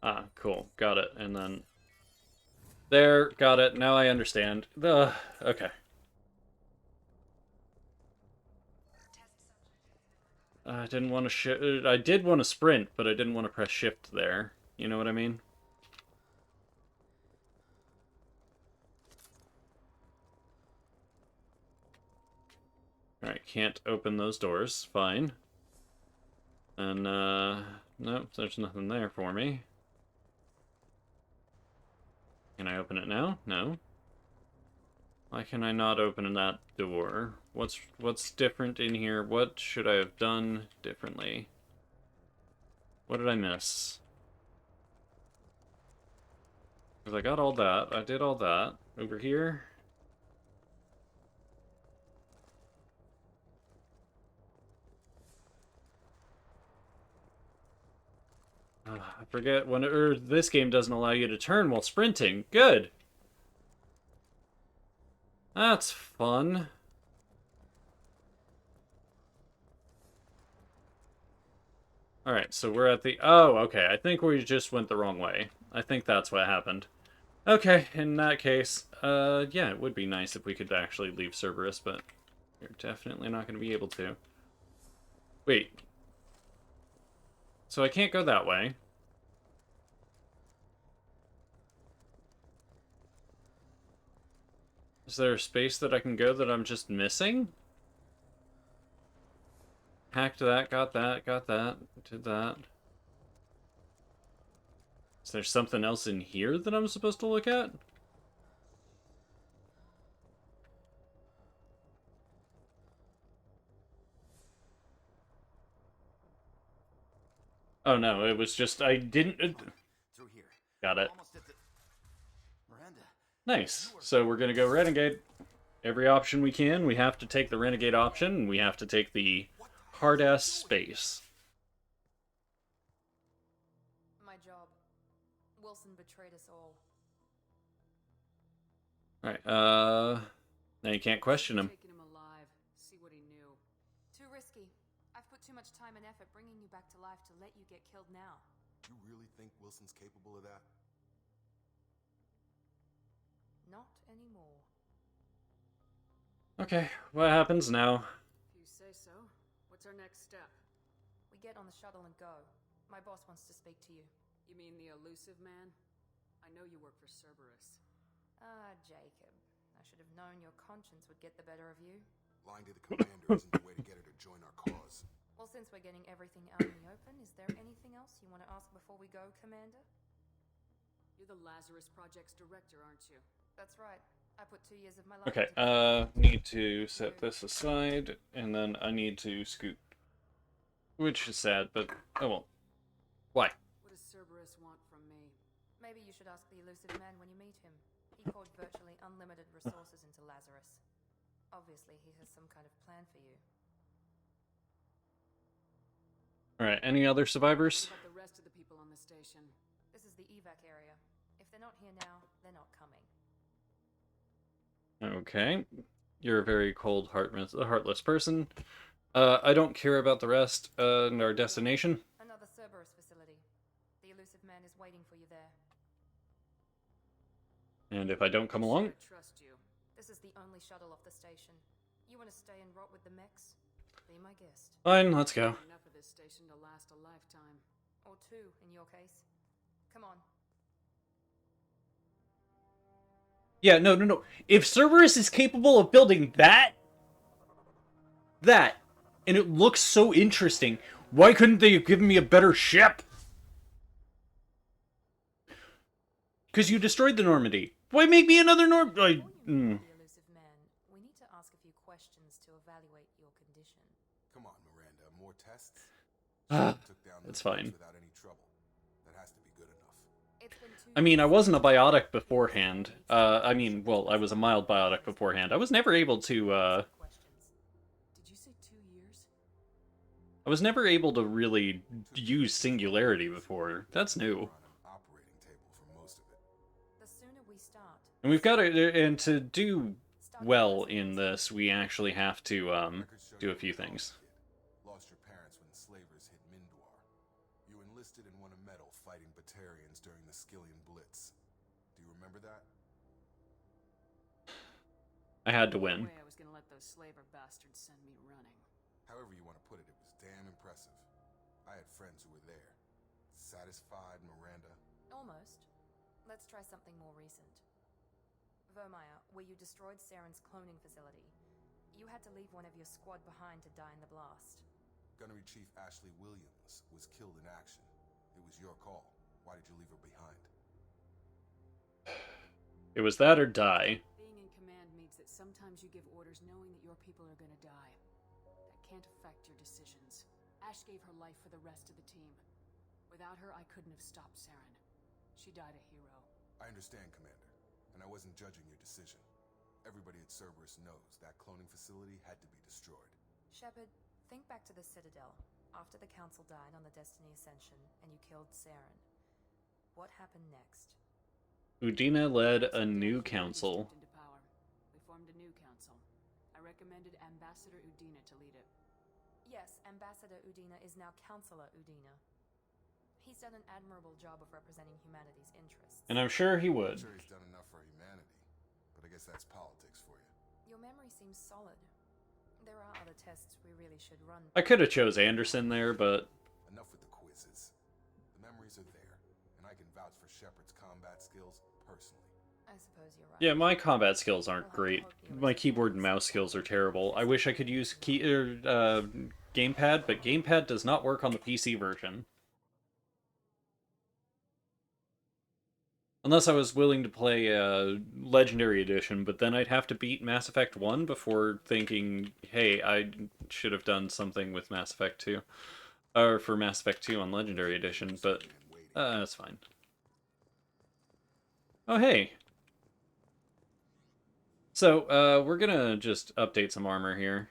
Ah, cool. Got it. And then... There, got it. Now I understand. Okay. I didn't want to I did want to sprint, but I didn't want to press shift there. You know what I mean? Alright, can't open those doors. Fine. And, nope, there's nothing there for me. Can I open it now? No. Why can I not open that door? What's different in here? What should I have done differently? What did I miss? Because I got all that. I did all that. Over here? I forget when this game doesn't allow you to turn while sprinting. Good. That's fun. Alright, so we're at the... Oh, okay. I think we just went the wrong way. I think that's what happened. Okay, in that case, yeah, it would be nice if we could actually leave Cerberus, but you're definitely not going to be able to. Wait. So I can't go that way. Is there a space that I can go that I'm just missing? Hacked that, got that, did that. Is there something else in here that I'm supposed to look at? Oh no, it was just, I didn't... Through here. Got it. Almost at the... Miranda. Nice. So we're gonna go Renegade. Every option we can, we have to take the Renegade option, and we have to take the hard-ass space. My job. Wilson betrayed us all. Alright, now you can't question him. Taking him alive. See what he knew. Too risky. I've put too much time and effort bringing you back to life to let you get killed now. You really think Wilson's capable of that? Not anymore. Okay, what happens now? If you say so. What's our next step? We get on the shuttle and go. My boss wants to speak to you. You mean the elusive man? I know you work for Cerberus. Ah, Jacob. I should have known your conscience would get the better of you. Lying to the commander isn't the way to get her to join our cause. Well, since we're getting everything out in the open, is there anything else you want to ask before we go, Commander? You're the Lazarus Project's director, aren't you? That's right. I put 2 years of my life Okay, into need to set this aside, and then I need to scoot. Which is sad, but oh well. Why? What does Cerberus want from me? Maybe you should ask the elusive man when you meet him. He poured virtually unlimited resources into Lazarus. Obviously, he has some kind of plan for you. Alright, any other survivors? What about the rest of the people on the station? This is the evac area. If they're not here now, they're not coming. Okay. You're a very cold, heartless person. I don't care about the rest, and our destination. Another Cerberus facility. The elusive man is waiting for you there. And if I don't come along? I trust you. This is the only shuttle off the station. You want to stay and rot with the mechs? Be my guest. Fine, let's go. Enough of this station to last a lifetime. Or two, in your case. Come on. Yeah, no. If Cerberus is capable of building that, and it looks so interesting, why couldn't they have given me a better ship? Because you destroyed the Normandy. Why make me another The elusive man. We need to ask a few questions to evaluate your condition. Come on, Miranda. More tests? Took down It's those fine. without any trouble. That has to be good enough. It's been 2 I mean, I wasn't a biotic beforehand. I was a mild biotic beforehand. I was never able to, questions. Did you say 2 years? I was never able to really use singularity before. That's new. We're on an operating table for most of it. The sooner we start. And we've got to, and to do well in this, we actually have to, Records show do a you few were a things. kid. Lost your parents when slavers hit Mindor. You enlisted and won a medal fighting Batarians during the Skillian Blitz. Do you remember that? I had to No win. way I was gonna let those slaver bastards send me running. However you want to put it, it was damn impressive. I had friends who were there. Satisfied, Miranda? Almost. Let's try something more recent. Vermeer, where you destroyed Saren's cloning facility. You had to leave one of your squad behind to die in the blast. Gunnery Chief Ashley Williams was killed in action. It was your call. Why did you leave her behind? It was that or die. Being in command means that sometimes you give orders knowing that your people are gonna die. That can't affect your decisions. Ash gave her life for the rest of the team. Without her, I couldn't have stopped Saren. She died a hero. I understand, Commander, and I wasn't judging your decision. Everybody at Cerberus knows that cloning facility had to be destroyed. Shepard, think back to the Citadel, after the Council died on the Destiny Ascension, and you killed Saren. What happened next? Udina led a new council. Into power. We formed a new council. I recommended Ambassador Udina to lead it. Yes, Ambassador Udina is now Counselor Udina. He's done an admirable job of representing humanity's interests. And I'm sure he I'm would. sure he's done enough for humanity, but I guess that's politics for you. Your memory seems solid. There are other tests we really should run. I could have chose Anderson there, but Enough with the quizzes. The memories are there, and I can vouch for Shepard's combat skills personally. I suppose you're right. yeah, my combat skills aren't great. My keyboard and mouse skills are terrible. I wish I could use gamepad, but gamepad does not work on the PC version. Unless I was willing to play Legendary Edition, but then I'd have to beat Mass Effect 1 before thinking, hey, I should have done something with Mass Effect 2. Or for Mass Effect 2 on Legendary Edition, but that's fine. Oh, hey. So, we're gonna just update some armor here.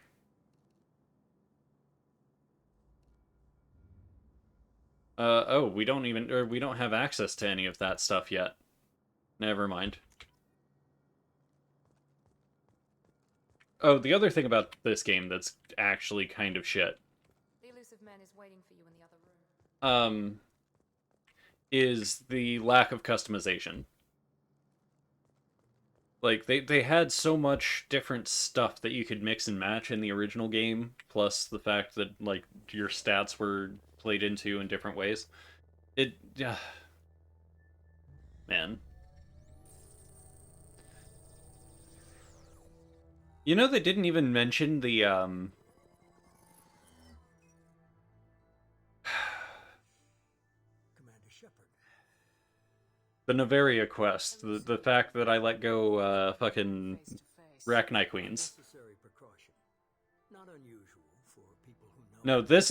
We don't have access to any of that stuff yet. Never mind. Oh, the other thing about this game that's actually kind of shit. The elusive man is waiting for you in the other room. Is the lack of customization. Like, they had so much different stuff that you could mix and match in the original game, plus the fact that, like, your stats were played into in different ways. Man. You know, they didn't even mention the, Commander Shepard. the Novaria quest. The fact that I let go, fucking Rachni Queens. Necessary precaution. Not unusual for people who know. No, this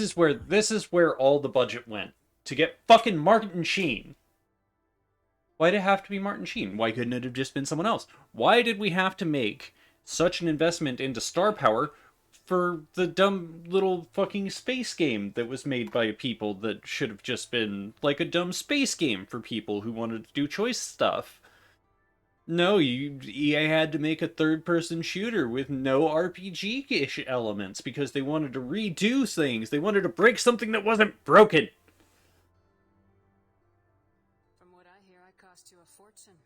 is where all the budget went. To get fucking Martin Sheen. Why'd it have to be Martin Sheen? Why couldn't it have just been someone else? Why did we have to make such an investment into star power for the dumb little fucking space game that was made by people that should have just been like a dumb space game for people who wanted to do choice stuff? No, EA had to make a third-person shooter with no RPG-ish elements because they wanted to redo things. They wanted to break something that wasn't broken. From what I hear, I cost you a fortune.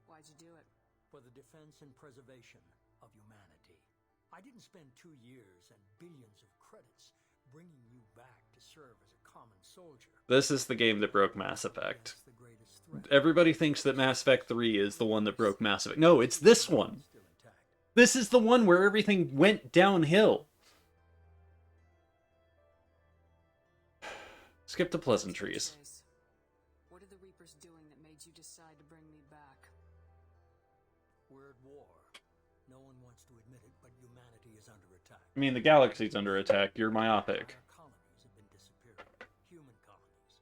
Why'd you do it? For the defense and preservation of humanity. I didn't spend 2 years and billions of credits bringing you back to serve as a common soldier. This is the game that broke Mass Effect. Everybody thinks that Mass Effect 3 is the one that broke Mass Effect. No, it's this one. This is the one where everything went downhill. Skip the pleasantries. What are the Reapers doing that made you decide to bring me back? We're at war. No one wants to admit it, but humanity is under attack. I mean, the galaxy's under attack. You're myopic. Our colonies have been disappearing. Human colonies.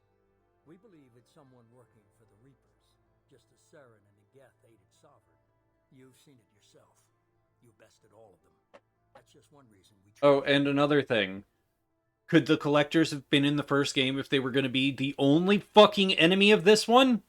We believe it's someone working for the Reapers, just as Saren and Geth aided Sovereign. You've seen it yourself. You bested all of them. That's just one reason we... Oh, and another thing. Could the Collectors have been in the first game if they were going to be the only fucking enemy of this one?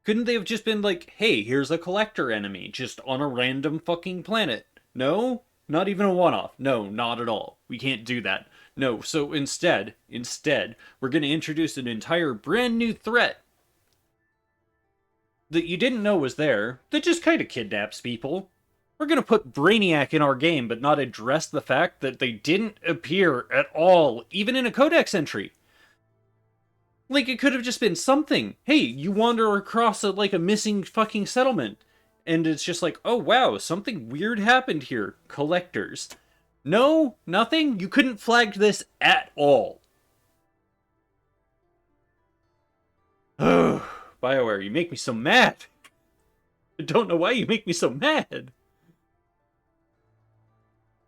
Couldn't they have just been like, hey, here's a Collector enemy, just on a random fucking planet? No? Not even a one-off. No, not at all. We can't do that. No, so instead, we're going to introduce an entire brand new threat that you didn't know was there, that just kind of kidnaps people. We're going to put Brainiac in our game, but not address the fact that they didn't appear at all, even in a codex entry. Like, it could have just been something. Hey, you wander across a missing fucking settlement, and it's just like, oh wow, something weird happened here. Collectors. No, nothing? You couldn't flag this at all. Ugh, BioWare, you make me so mad. I don't know why you make me so mad.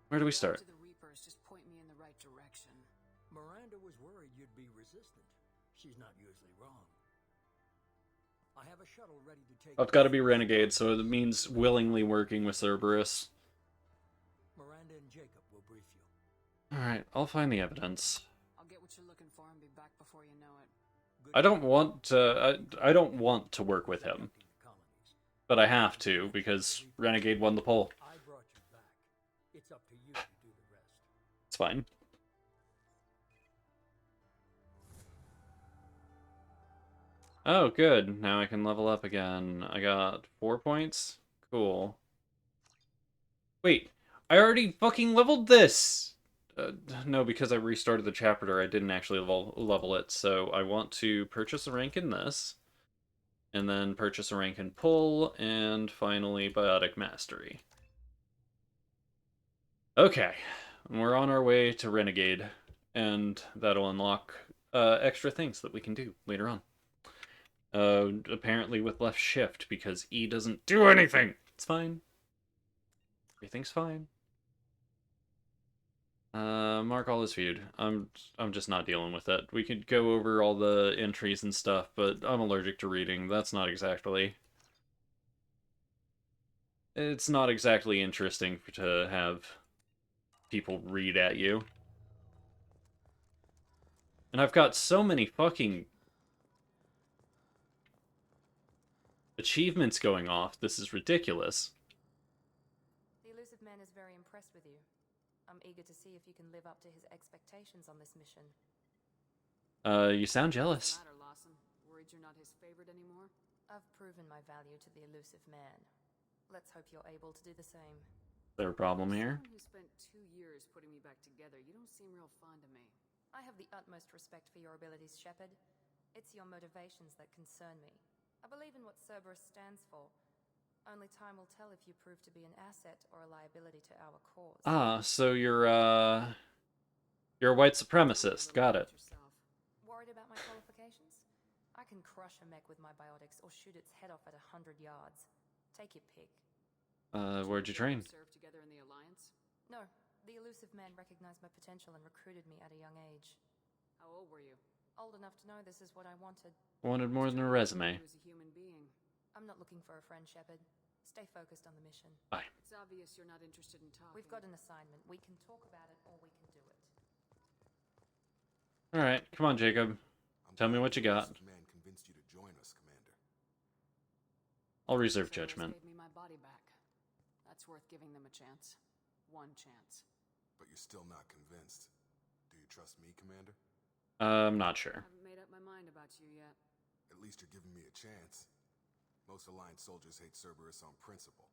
Where do we start? The Reapers just point me in the right direction. Miranda was worried you'd be resistant. She's not usually wrong. I have a shuttle ready to take... I've got to be Renegade, so it means willingly working with Cerberus. Miranda and Jacob will brief you. Alright, I'll find the evidence. I'll get what you're looking for and be back before you know it. I don't want to work with him. But I have to, because Renegade won the poll. I brought you back. It's up to you to do the rest. It's fine. Oh, good. Now I can level up again. I got 4 points? Cool. Wait, I already fucking leveled this! No, because I restarted the chapter, I didn't actually level it, so I want to purchase a rank in this, and then purchase a rank in Pull, and finally Biotic Mastery. Okay, we're on our way to Renegade, and that'll unlock extra things that we can do later on. Apparently with left shift, because E doesn't do anything! It's fine. Everything's fine. Mark all as viewed. I'm just not dealing with it. We could go over all the entries and stuff, but I'm allergic to reading. That's not exactly... It's not exactly interesting to have people read at you. And I've got so many fucking achievements going off. This is ridiculous. The elusive man is very impressed with you. I'm eager to see if you can live up to his expectations on this mission. You sound jealous. What's the matter, Lawson? Worried you're not his favorite anymore? I've proven my value to the elusive man. Let's hope you're able to do the same. Is there a problem here? Someone who spent 2 years putting me back together, you don't seem real fond of me. I have the utmost respect for your abilities, Shepard. It's your motivations that concern me. I believe in what Cerberus stands for. Only time will tell if you prove to be an asset or a liability to our cause. Ah, so you're a white supremacist. Got it. Worried about my qualifications? I can crush a mech with my biotics or shoot its head off at 100 yards. Take your pick. Where'd you train? Serve together in the Alliance? No, the elusive man recognized my potential and recruited me at a young age. How old were you? Old enough to know this is what I wanted. Wanted more than a resume. He was a human being. I'm not looking for a friend, Shepard. Stay focused on the mission. Bye. It's obvious you're not interested in talking. We've got an assignment. We can talk about it or we can do it. Alright, come on, Jacob. Tell me what you got. Man convinced you to join us, Commander. I'll reserve Cerberus judgment. gave me my body back. That's worth giving them a chance. One chance. But you're still not convinced. Do you trust me, Commander? I'm not sure. I haven't made up my mind about you yet. At least you're giving me a chance. Most Alliance soldiers hate Cerberus on principle.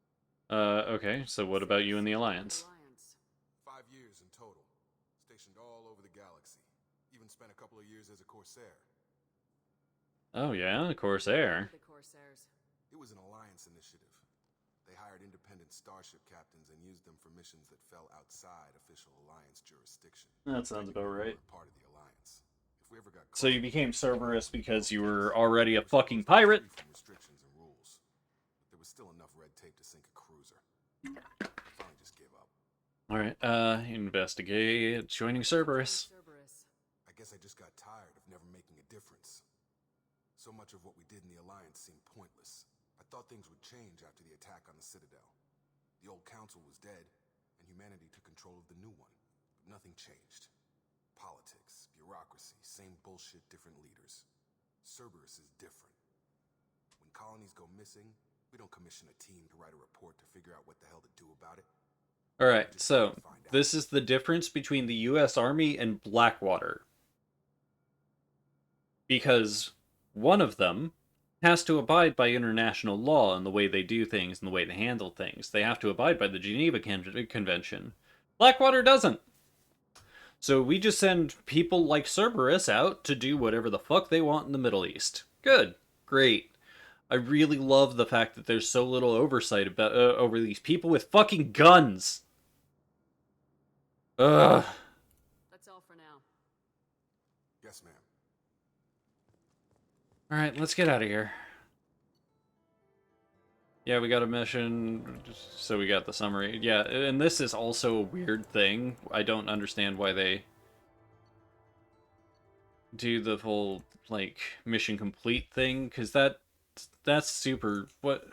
Okay, so what about you in the Alliance? 5 years in total. Stationed all over the galaxy. Even spent a couple of years as a Corsair. Oh yeah, Corsair. The Corsairs. It was an Alliance initiative. They hired independent starship captains and used them for missions that fell outside official Alliance jurisdiction. That sounds about right. Part of the Alliance. If we ever got So you became Cerberus because you were already a fucking pirate? restrictions and rules. But there was still enough red tape to sink a cruiser. Finally just gave up. Alright, investigate joining Cerberus. I guess I just got tired of never making a difference. So much of what we did in the Alliance seemed pointless. I thought things would change after the attack on the Citadel. The old council was dead, and humanity took control of the new one. But nothing changed. Politics, bureaucracy, same bullshit, different leaders. Cerberus is different. When colonies go missing, we don't commission a team to write a report to figure out what the hell to do about it. Alright, so this is the difference between the US Army and Blackwater. Because one of them has to abide by international law and the way they do things and the way they handle things. They have to abide by the Geneva Convention. Blackwater doesn't. So we just send people like Cerberus out to do whatever the fuck they want in the Middle East. Good. Great. I really love the fact that there's so little oversight about over these people with fucking guns. Ugh. That's all for now. Yes, ma'am. Alright, let's get out of here. Yeah, we got a mission, so we got the summary. Yeah, and this is also a weird thing. I don't understand why they do the whole, like, mission complete thing, because that's super... What?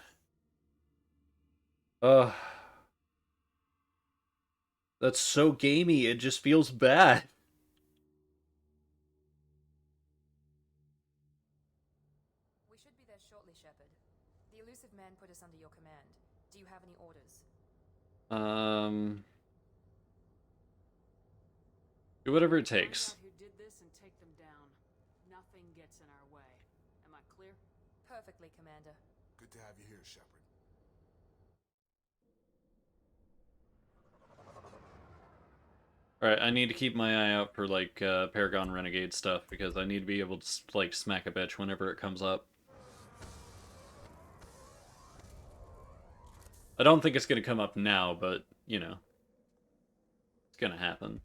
That's so gamey, it just feels bad. We should be there shortly, Shepard. The elusive man put us under your command. Do you have any orders? Do whatever it takes. Find out who did this and take them down. Nothing gets in our way. Am I clear? Perfectly, Commander. Good to have you here, Shepard. Alright, I need to keep my eye out for, like, Paragon Renegade stuff, because I need to be able to, like, smack a bitch whenever it comes up. I don't think it's gonna come up now, but, you know. It's gonna happen.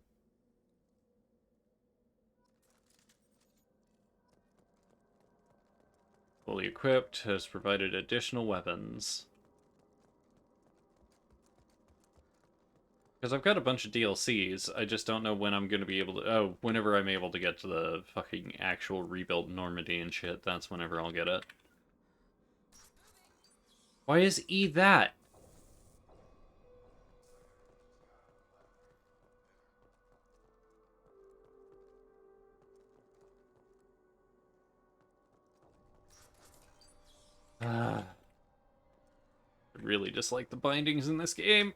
Fully equipped, has provided additional weapons. Because I've got a bunch of DLCs, I just don't know when I'm going to be able to... Oh, whenever I'm able to get to the fucking actual rebuilt Normandy and shit, that's whenever I'll get it. Why is E that? I really dislike the bindings in this game.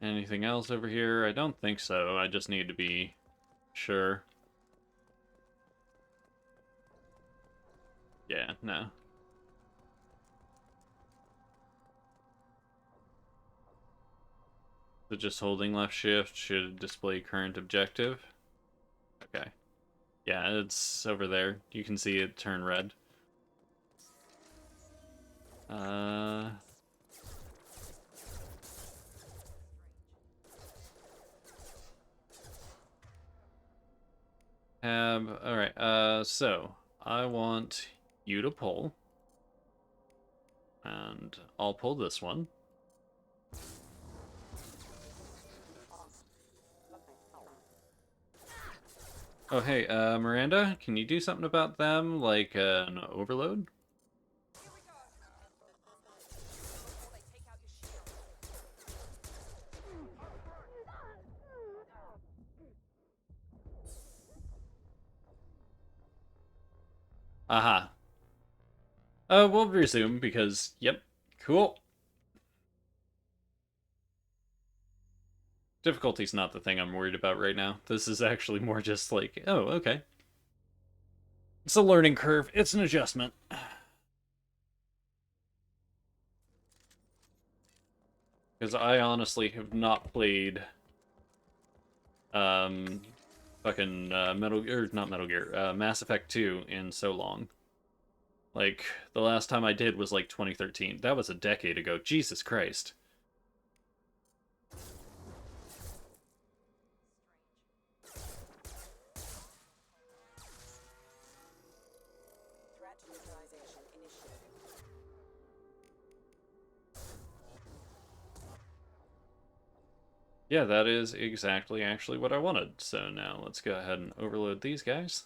Anything else over here? I don't think so. I just need to be sure. Yeah, no. So just holding left shift should display current objective. Okay. Yeah, it's over there. You can see it turn red. Alright, so I want you to pull. And I'll pull this one. Oh, hey, Miranda, can you do something about them, like an overload? Aha. We'll resume because, yep, cool. Difficulty's not the thing I'm worried about right now. This is actually more just like, oh, okay. It's a learning curve. It's an adjustment. Because I honestly have not played, fucking, not Metal Gear, Mass Effect 2 in so long. Like, the last time I did was like 2013. That was a decade ago. Jesus Christ. Threat neutralization initiated. Yeah, that is exactly actually what I wanted. So now let's go ahead and overload these guys.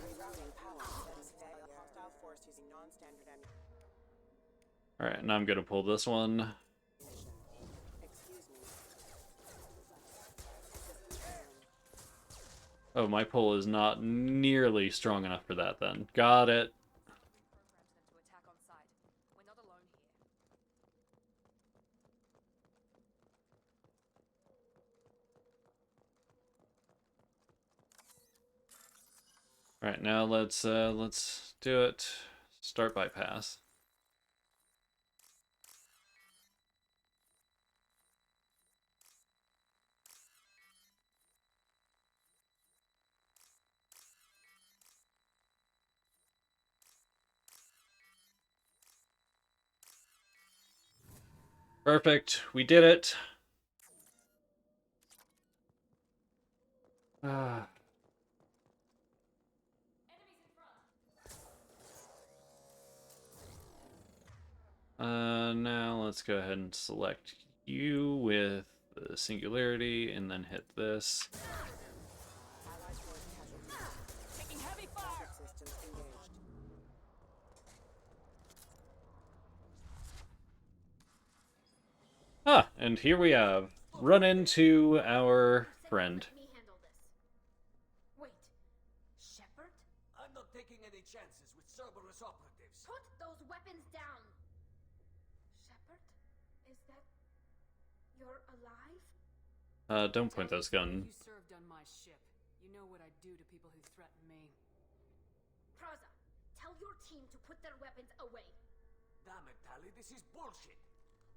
Rerouting power. Hostile force using non-standard ammunition. Alright, now I'm gonna pull this one. Excuse me. Oh, my pull is not nearly strong enough for that then. Got it. Alright, now let's do it. Start bypass. Perfect. We did it. Ah. Now let's go ahead and select you with the singularity and then hit this. Taking heavy fire. Systems engaged. Ah, and here we have run into our friend. Wait, Shepard? I'm not taking any chances with Cerberus operatives. Put those weapons down! Shepard? Is that... you're alive? Don't point those guns. You served on my ship. You know what I do to people who threaten me. Praza, tell your team to put their weapons away. Damn it, Tali, this is bullshit.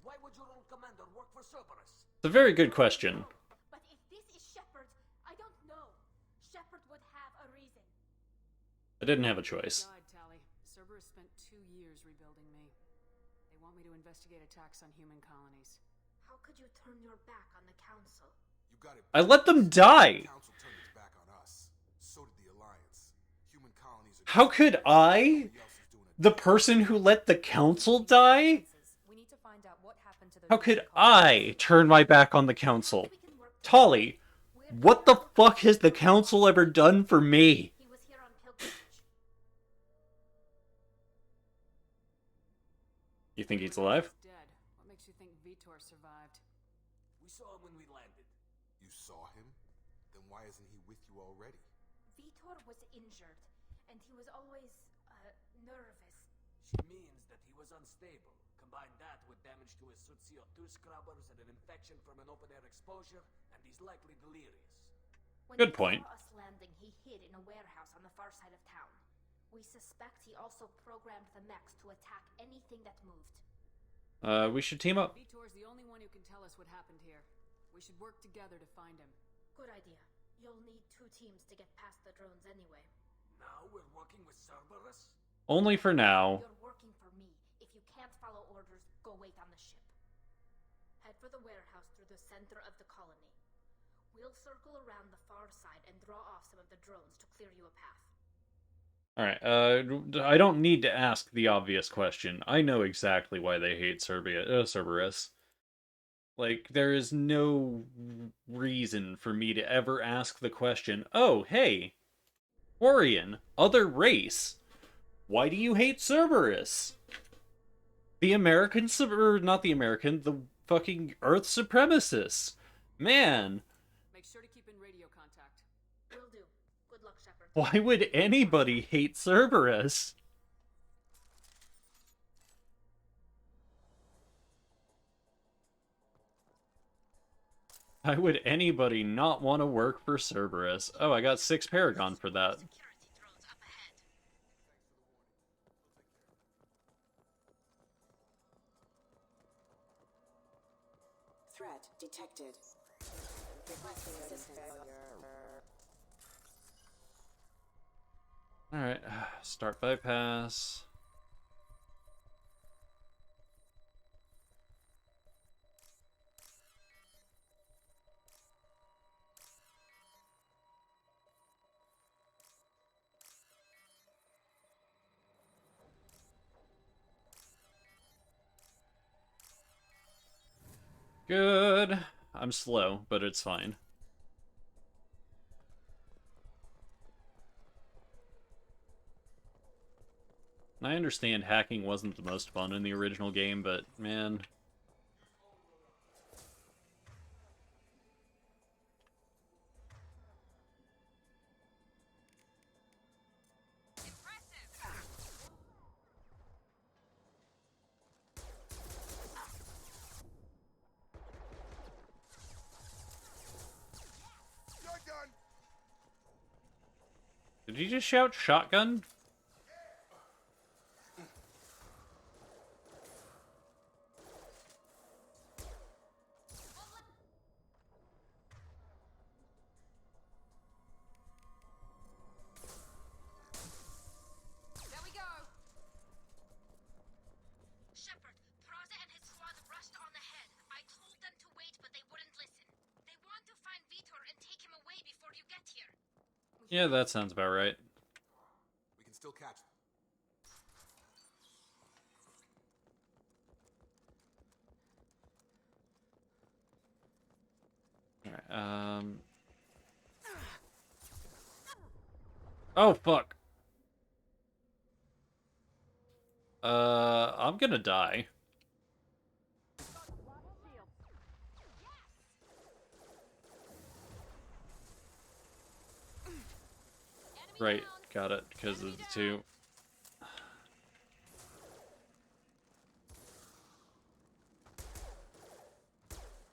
Why would your old commander work for Cerberus? It's a very good question. But if this is Shepard, I don't know. Shepard would have a reason. I didn't have a choice. Died, Tali. Cerberus spent 2 years rebuilding me. They want me to investigate attacks on human colonies. How could you turn your back on the Council? You got it. I let them die! The Council turned its back on us. So did the Alliance. Human colonies are... How could I, the person who let the Council die? How could I turn my back on the Council? Tali, what the fuck has the Council ever done for me? He was here on pilgrimage. You think he's alive? Dead. What makes you think Vitor survived? We saw him when we landed. You saw him? Then why isn't he with you already? Vitor was injured, and he was always, nervous. She means that he was unstable. Combine that with damage to his suit CO2 scrubbers and an infection from an open-air exposure, and he's likely delirious. Good point. When he saw us landing, he hid in a warehouse on the far side of town. We suspect he also programmed the mechs to attack anything that moved. We should team up. Vitor's the only one who can tell us what happened here. We should work together to find him. Good idea. You'll need 2 teams to get past the drones anyway. Now we're working with Cerberus? Only for now. You're working for me. If you can't follow orders, go wait on the ship. Head for the warehouse through the center of the colony. We'll circle around the far side and draw off some of the drones to clear you a path. Alright, I don't need to ask the obvious question. I know exactly why they hate Cerberus. Like, there is no reason for me to ever ask the question, oh, hey, Quarian, other race, why do you hate Cerberus? The American, or not the American, the fucking Earth supremacists. Man. Make sure to keep in radio contact. Will do. Good luck, Shepard. Why would anybody hate Cerberus? Why would anybody not want to work for Cerberus? Oh, I got 6 Paragon for that. Threat detected. Requesting assistance. Alright, start bypass. Good. I'm slow, but it's fine. I understand hacking wasn't the most fun in the original game, but man. Did you just shout shotgun? There we go. Shepard, Praza and his squad rushed on ahead. I told them to wait, but they wouldn't listen. They want to find Vitor and take him away before you get here. Yeah, that sounds about right. We can still catch them. Alright, oh, fuck. I'm gonna die. Right, got it, because of the 2.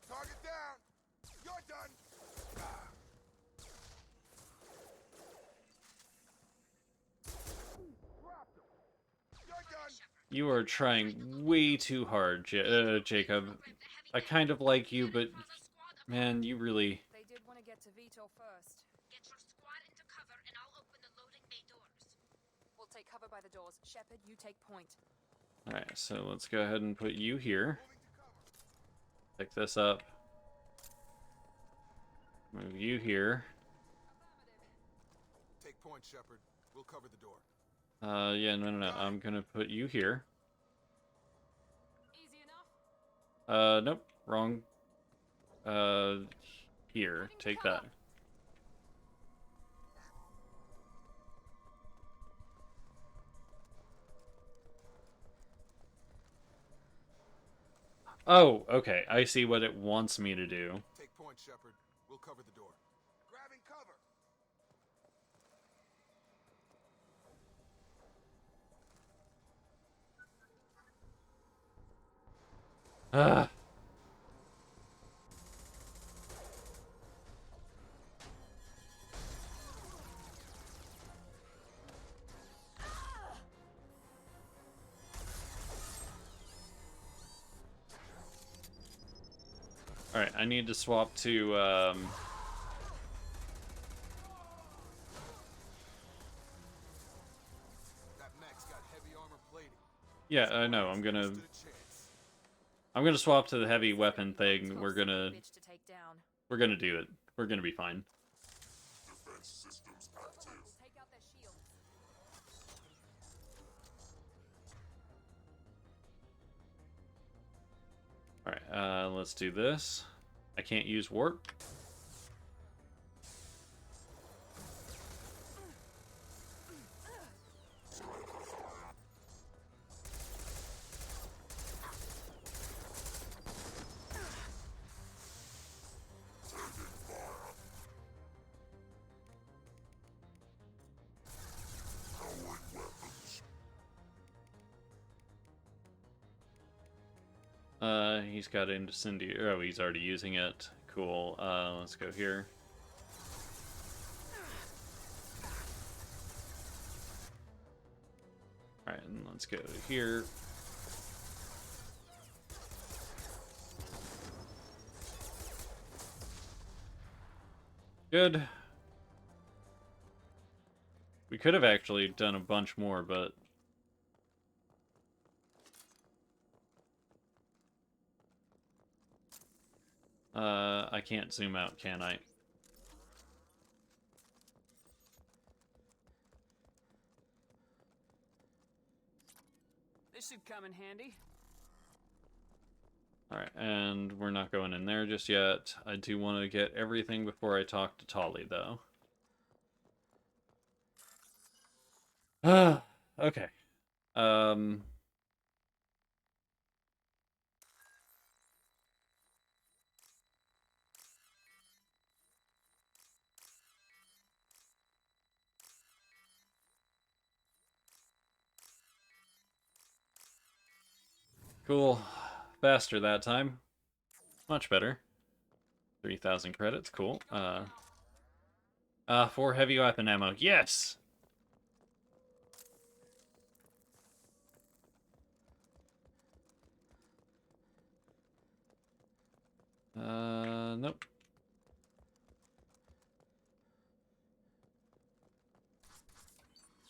Target down! You're done! You are trying way too hard, Jacob. I kind of like you, but man, you really... They did want to get to Vitor first. Get your squad into cover and I'll open the loading bay doors. We'll take cover by the doors. Shepard, you take point. Alright, so let's go ahead and put you here. Pick this up. Move you here. Take point, Shepard. We'll cover the door. Yeah, no. I'm gonna put you here. Easy enough? Nope. Wrong. Here. Take that. Oh, okay. I see what it wants me to do. Take point, Shepard. We'll cover the door. Grabbing cover. Ah. Alright, I need to swap to, That mech's got heavy armor plating. yeah, I know. I'm gonna swap to the heavy weapon thing. We're gonna do it. We're gonna be fine. We'll take out their shields. Alright, let's do this. I can't use warp. He's got incendiary. Oh, he's already using it. Cool. Let's go here. Alright, and let's go here. Good. We could have actually done a bunch more, but... I can't zoom out, can I? This should come in handy. Alright, and we're not going in there just yet. I do want to get everything before I talk to Tolly, though. Okay. Cool. Faster that time. Much better. 3,000 credits, cool. 4 heavy weapon ammo. Yes! Nope.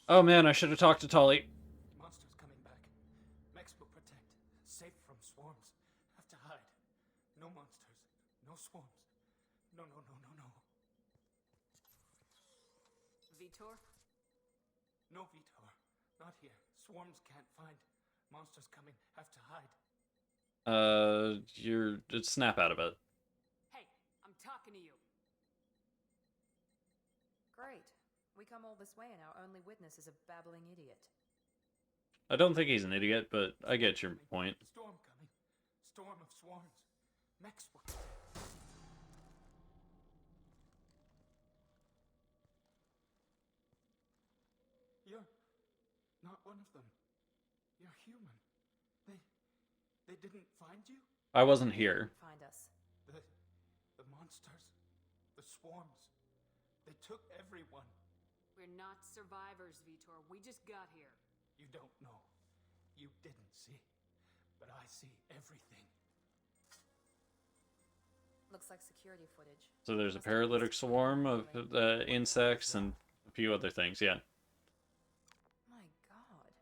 Oh man, I should have talked to Tolly. Monsters coming back. Mechs will protect. Safe from swarms. Have to hide. No monsters. No swarms. No, no, no, no, no. Vitor? No, Vitor. Not here. Swarms can't find. Monsters coming. Have to hide. Just snap out of it. Hey, I'm talking to you. Great. We come all this way and our only witness is a babbling idiot. I don't think he's an idiot, but I get your point. Storm coming. Storm of swarms. Mechs will... You're not one of them. You're human. They didn't find you? I wasn't here. Find us. The monsters. The swarms. They took everyone. We're not survivors, Vitor. We just got here. You don't know. You didn't see. But I see everything. Looks like security footage. So there's a paralytic swarm of insects and a few other things, yeah. My god.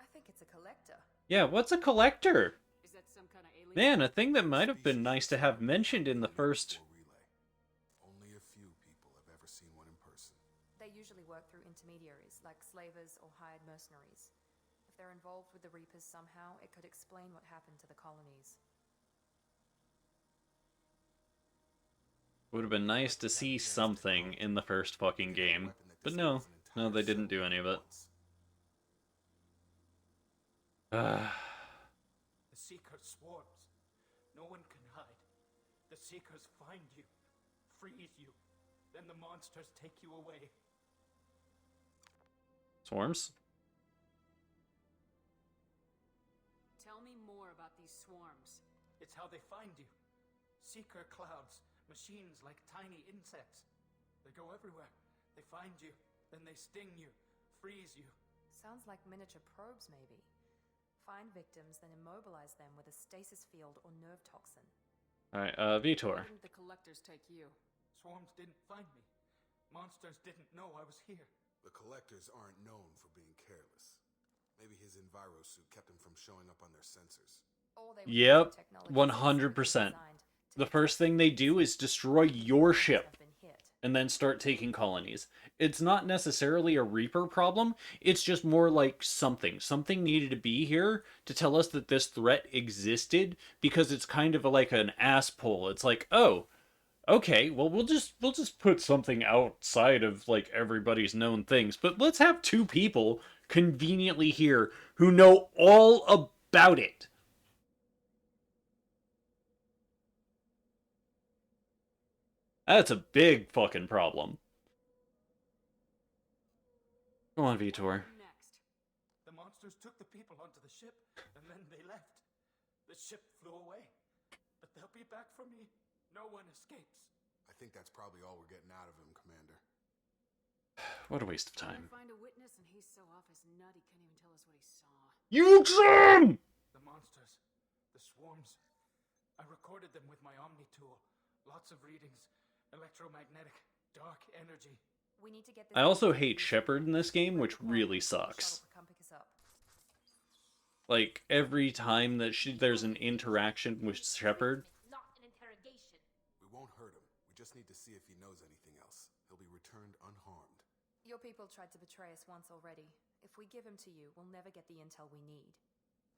I think it's a collector. Yeah, what's a collector? Is that some kind of alien? Man, a thing that might have been nice to have mentioned in the first... Only a few people have ever seen one in person. They usually work through intermediaries, like slavers or hired mercenaries. If they're involved with the Reapers somehow, it could explain what happened to the colonies. Would have been nice to see something in the first fucking game. But no, they didn't do any of it. The Seeker swarms. No one can hide. The Seekers find you, freeze you, then the monsters take you away. Swarms? Tell me more about these swarms. It's how they find you. Seeker clouds, machines like tiny insects. They go everywhere. They find you, then they sting you, freeze you. Sounds like miniature probes, maybe. Find victims, then immobilize them with a stasis field or nerve toxin. Alright, Vitor. Why didn't the collectors take you? Swarms didn't find me. Monsters didn't know I was here. The collectors aren't known for being careless. Maybe his enviro suit kept him from showing up on their sensors. Yep, 100%. The first thing they do is destroy your ship. and then start taking colonies. It's not necessarily a Reaper problem. It's just more like something needed to be here to tell us that this threat existed, because it's kind of like an ass pull. It's like, oh, okay, well we'll just put something outside of like everybody's known things, but let's have two people conveniently here who know all about it. That's a big fucking problem. Go on, Vitor. The monsters took the people onto the ship, and then they left. The ship flew away. But they'll be back for me. No one escapes. I think that's probably all we're getting out of him, Commander. What a waste of time. Find a witness, and he's so off his nut he can't even tell us what he saw. Yuxum! The monsters, the swarms. I recorded them with my Omni tool. Lots of readings. Electromagnetic, dark energy. We need to get this. I also hate Shepard in this game, which really sucks. Like, every time that there's an interaction with Shepard. Not an interrogation. We won't hurt him. We just need to see if he knows anything else. He'll be returned unharmed. Your people tried to betray us once already. If we give him to you, we'll never get the intel we need.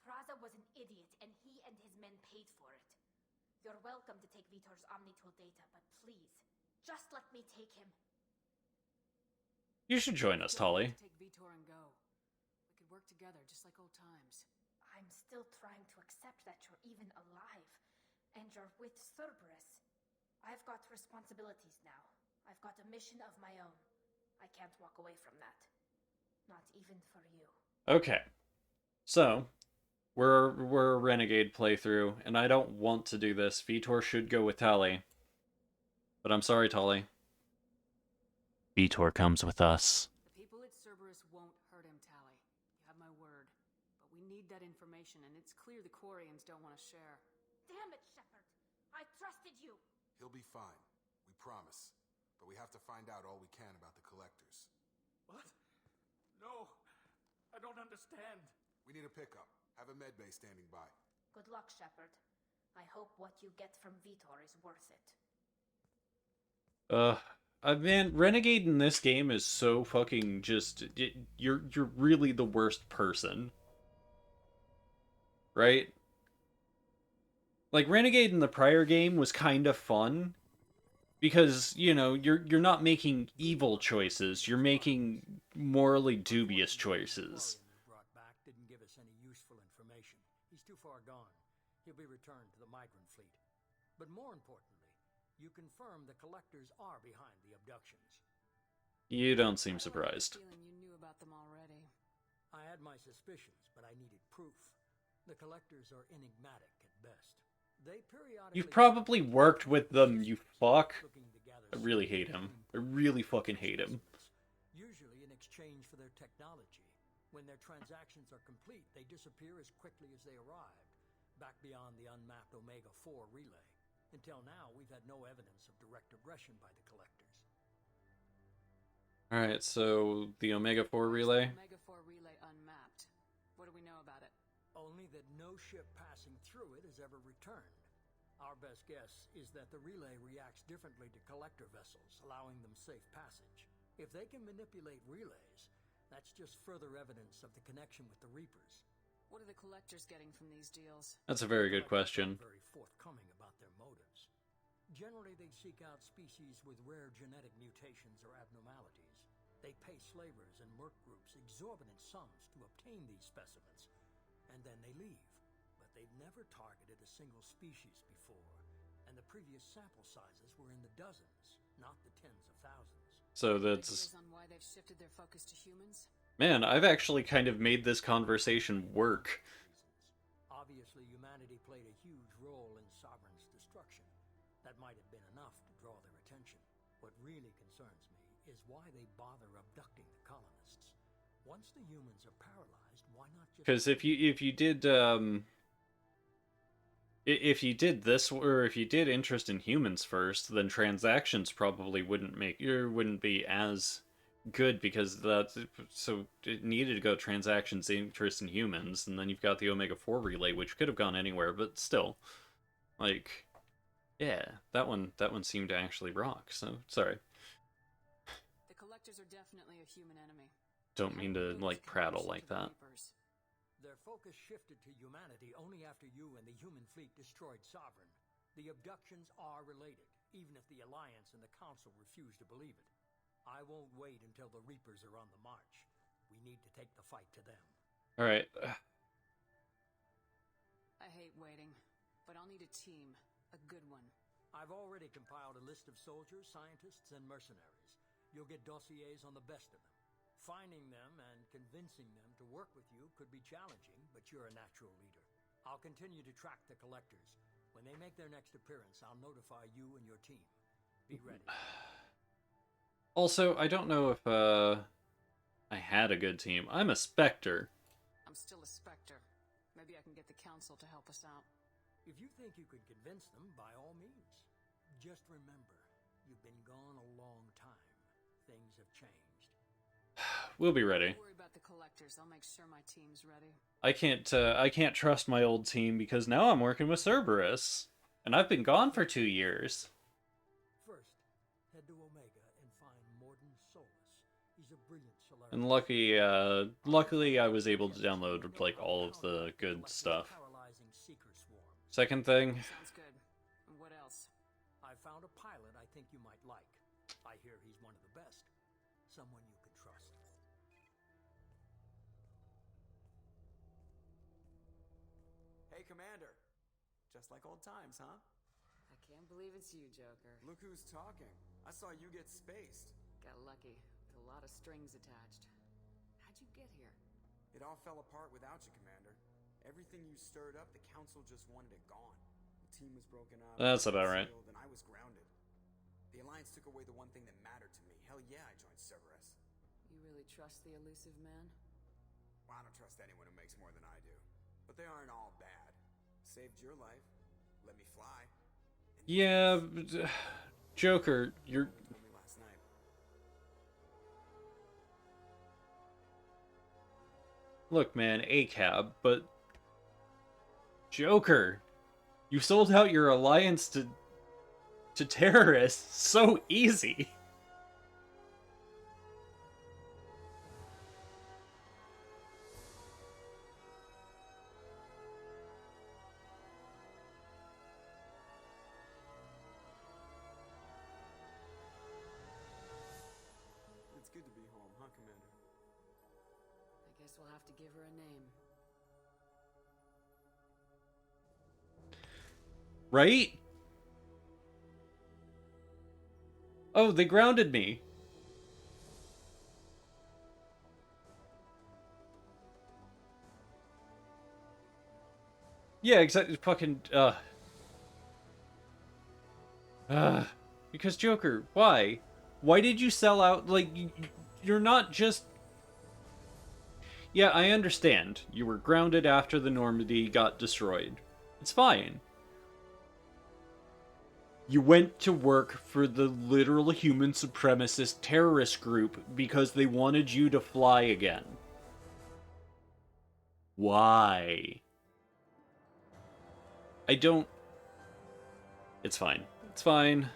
Praza was an idiot, and he and his men paid for it. You're welcome to take Vitor's Omnitool data, but please, just let me take him. You should join us, Tali. Take Vitor and go. We could work together, just like old times. I'm still trying to accept that you're even alive, and you're with Cerberus. I've got responsibilities now. I've got a mission of my own. I can't walk away from that. Not even for you. Okay. So, we're a Renegade playthrough, and I don't want to do this. Vitor should go with Tali. But I'm sorry, Tali. Vitor comes with us. The people at Cerberus won't hurt him, Tali. You have my word. But we need that information, and it's clear the Quarians don't want to share. Damn it, Shepard! I trusted you! He'll be fine. We promise. But we have to find out all we can about the collectors. What? No, I don't understand. We need a pickup. Have a medbay standing by. Good luck, Shepard. I hope what you get from Vitor is worth it. Man, Renegade in this game is so fucking just... You're really the worst person. Right? Like, Renegade in the prior game was kind of fun. Because, you know, you're not making evil choices. You're making morally dubious choices. Brought back didn't give us any useful information. He's too far gone. He'll be returned to the migrant fleet. But more importantly, you confirm the collectors are behind the abductions. You don't seem surprised. You knew about them already. I had my suspicions, but I needed proof. The collectors are enigmatic at best. They periodically... You've probably worked with them, you fuck. I really hate him. I really fucking hate him. Usually in exchange for their technology. When their transactions are complete, they disappear as quickly as they arrived, back beyond the unmapped Omega-4 relay. Until now, we've had no evidence of direct aggression by the collectors. Alright, so the Omega-4 relay? Omega-4 relay unmapped. What do we know about it? Only that no ship passing through it has ever returned. Our best guess is that the relay reacts differently to collector vessels, allowing them safe passage. If they can manipulate relays, that's just further evidence of the connection with the Reapers. What are the collectors getting from these deals? That's a very good question. Very forthcoming about their motives. Generally, they seek out species with rare genetic mutations or abnormalities. They pay slavers and merc groups exorbitant sums to obtain these specimens, and then they leave. But they've never targeted a single species before, and the previous sample sizes were in the dozens, not the tens of thousands. So that's... on why they've shifted their focus to humans? Man, I've actually kind of made this conversation work. Obviously, humanity played a huge role in Sovereign's destruction. That might have been enough to draw their attention. What really concerns me is why they bother abducting the colonists. Once the humans are paralyzed, why not just... Because if you did this, or if you did interest in humans first, then transactions probably wouldn't be as good, because so it needed to go transactions, interest in humans, and then you've got the Omega-4 relay, which could have gone anywhere, but still, like, yeah, that one seemed to actually rock. So sorry. collectors are definitely a human enemy. Don't mean to, like, prattle like that. Their focus shifted to humanity only after you and the human fleet destroyed Sovereign. The abductions are related, even if the Alliance and the Council refuse to believe it. I won't wait until the Reapers are on the march. We need to take the fight to them. Alright. I hate waiting, but I'll need a team. A good one. I've already compiled a list of soldiers, scientists, and mercenaries. You'll get dossiers on the best of them. Finding them and convincing them to work with you could be challenging, but you're a natural leader. I'll continue to track the collectors. When they make their next appearance, I'll notify you and your team. Be ready. Also, I don't know if, I had a good team. I'm a Spectre. I'm still a Spectre. Maybe I can get the Council to help us out. If you think you can convince them, by all means. Just remember, you've been gone a long time. Things have changed. We'll be ready. Don't worry about the collectors. I'll make sure my team's ready. I can't trust my old team because now I'm working with Cerberus. And I've been gone for 2 years. First, head to Omega and find Morden Solus. He's a brilliant Solarian. And luckily I was able to download, like, all of the good stuff. Second thing. Sounds good. And what else? I found a pilot I think you might like. I hear he's one of the best. Someone you can trust. Hey, Commander. Just like old times, huh? I can't believe it's you, Joker. Look who's talking. I saw you get spaced. Got lucky, with a lot of strings attached. How'd you get here? It all fell apart without you, Commander. Everything you stirred up, the Council just wanted it gone. The team was broken up. That's about right. And I was grounded. The Alliance took away the one thing that mattered to me. Hell yeah, I joined Cerberus. You really trust the elusive man? Well, I don't trust anyone who makes more than I do. But they aren't all bad. Saved your life. Let me fly. Yeah, but, Joker, you're... Told me last night. Look, man, ACAB, but... Joker, you sold out your alliance to terrorists so easy. It's good to be home, huh, Commander? I guess we'll have to give her a name. Right? Oh, they grounded me. Yeah, exactly. Fucking, because Joker, why? Why did you sell out? Like, you're not just... Yeah, I understand. You were grounded after the Normandy got destroyed. It's fine. You went to work for the literal human supremacist terrorist group because they wanted you to fly again. Why? I don't... It's fine. It's fine.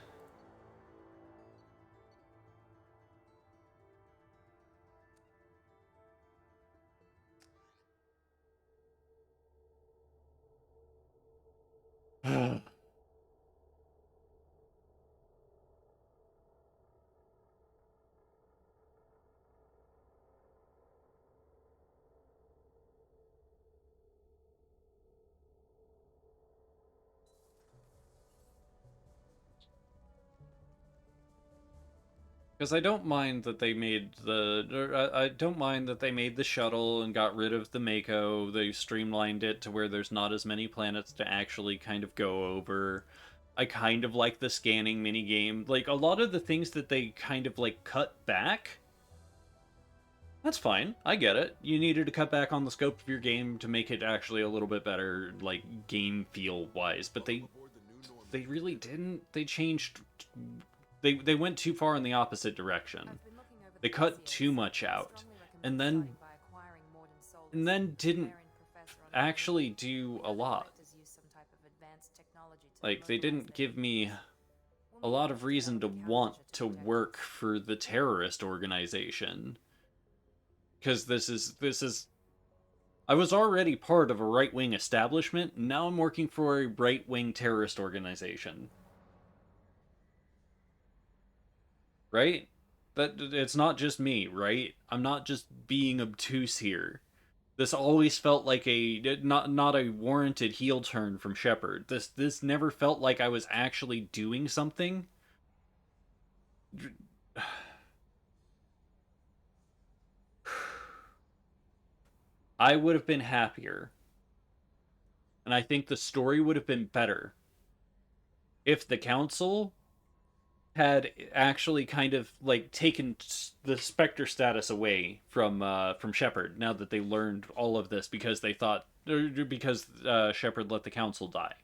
Because I don't mind that they made I don't mind that they made the shuttle and got rid of the Mako. They streamlined it to where there's not as many planets to actually kind of go over. I kind of like the scanning minigame. Like, a lot of the things that they kind of, like, cut back, that's fine. I get it. You needed to cut back on the scope of your game to make it actually a little bit better, like, game feel-wise. But they really didn't. They changed... They went too far in the opposite direction. They cut too much out. And then didn't actually do a lot. Like, they didn't give me a lot of reason to want to work for the terrorist organization. Because this is I was already part of a right-wing establishment, now I'm working for a right-wing terrorist organization. Right? That it's not just me, right? I'm not just being obtuse here. This always felt like a not a warranted heel turn from Shepard. This never felt like I was actually doing something. I would have been happier. And I think the story would have been better if the council had actually kind of like taken the Spectre status away from Shepard now that they learned all of this because they thought because Shepard let the council die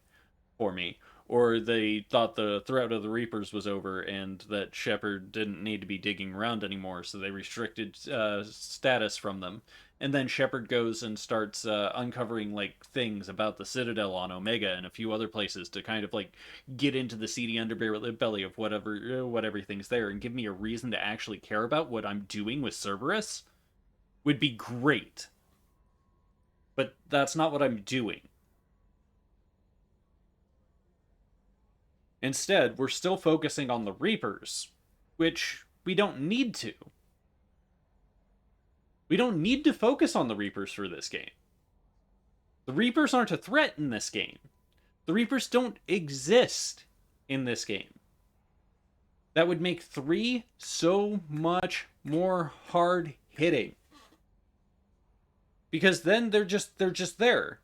for me, or they thought the threat of the Reapers was over and that Shepard didn't need to be digging around anymore, so they restricted status from them. And then Shepard goes and starts uncovering like things about the Citadel on Omega and a few other places to kind of like get into the seedy underbelly of what everything's there and give me a reason to actually care about what I'm doing with Cerberus would be great. But that's not what I'm doing. Instead, we're still focusing on the Reapers, which we don't need to. We don't need to focus on the Reapers for this game. The Reapers aren't a threat in this game. The Reapers don't exist in this game. That would make 3 so much more hard-hitting. Because then they're just there.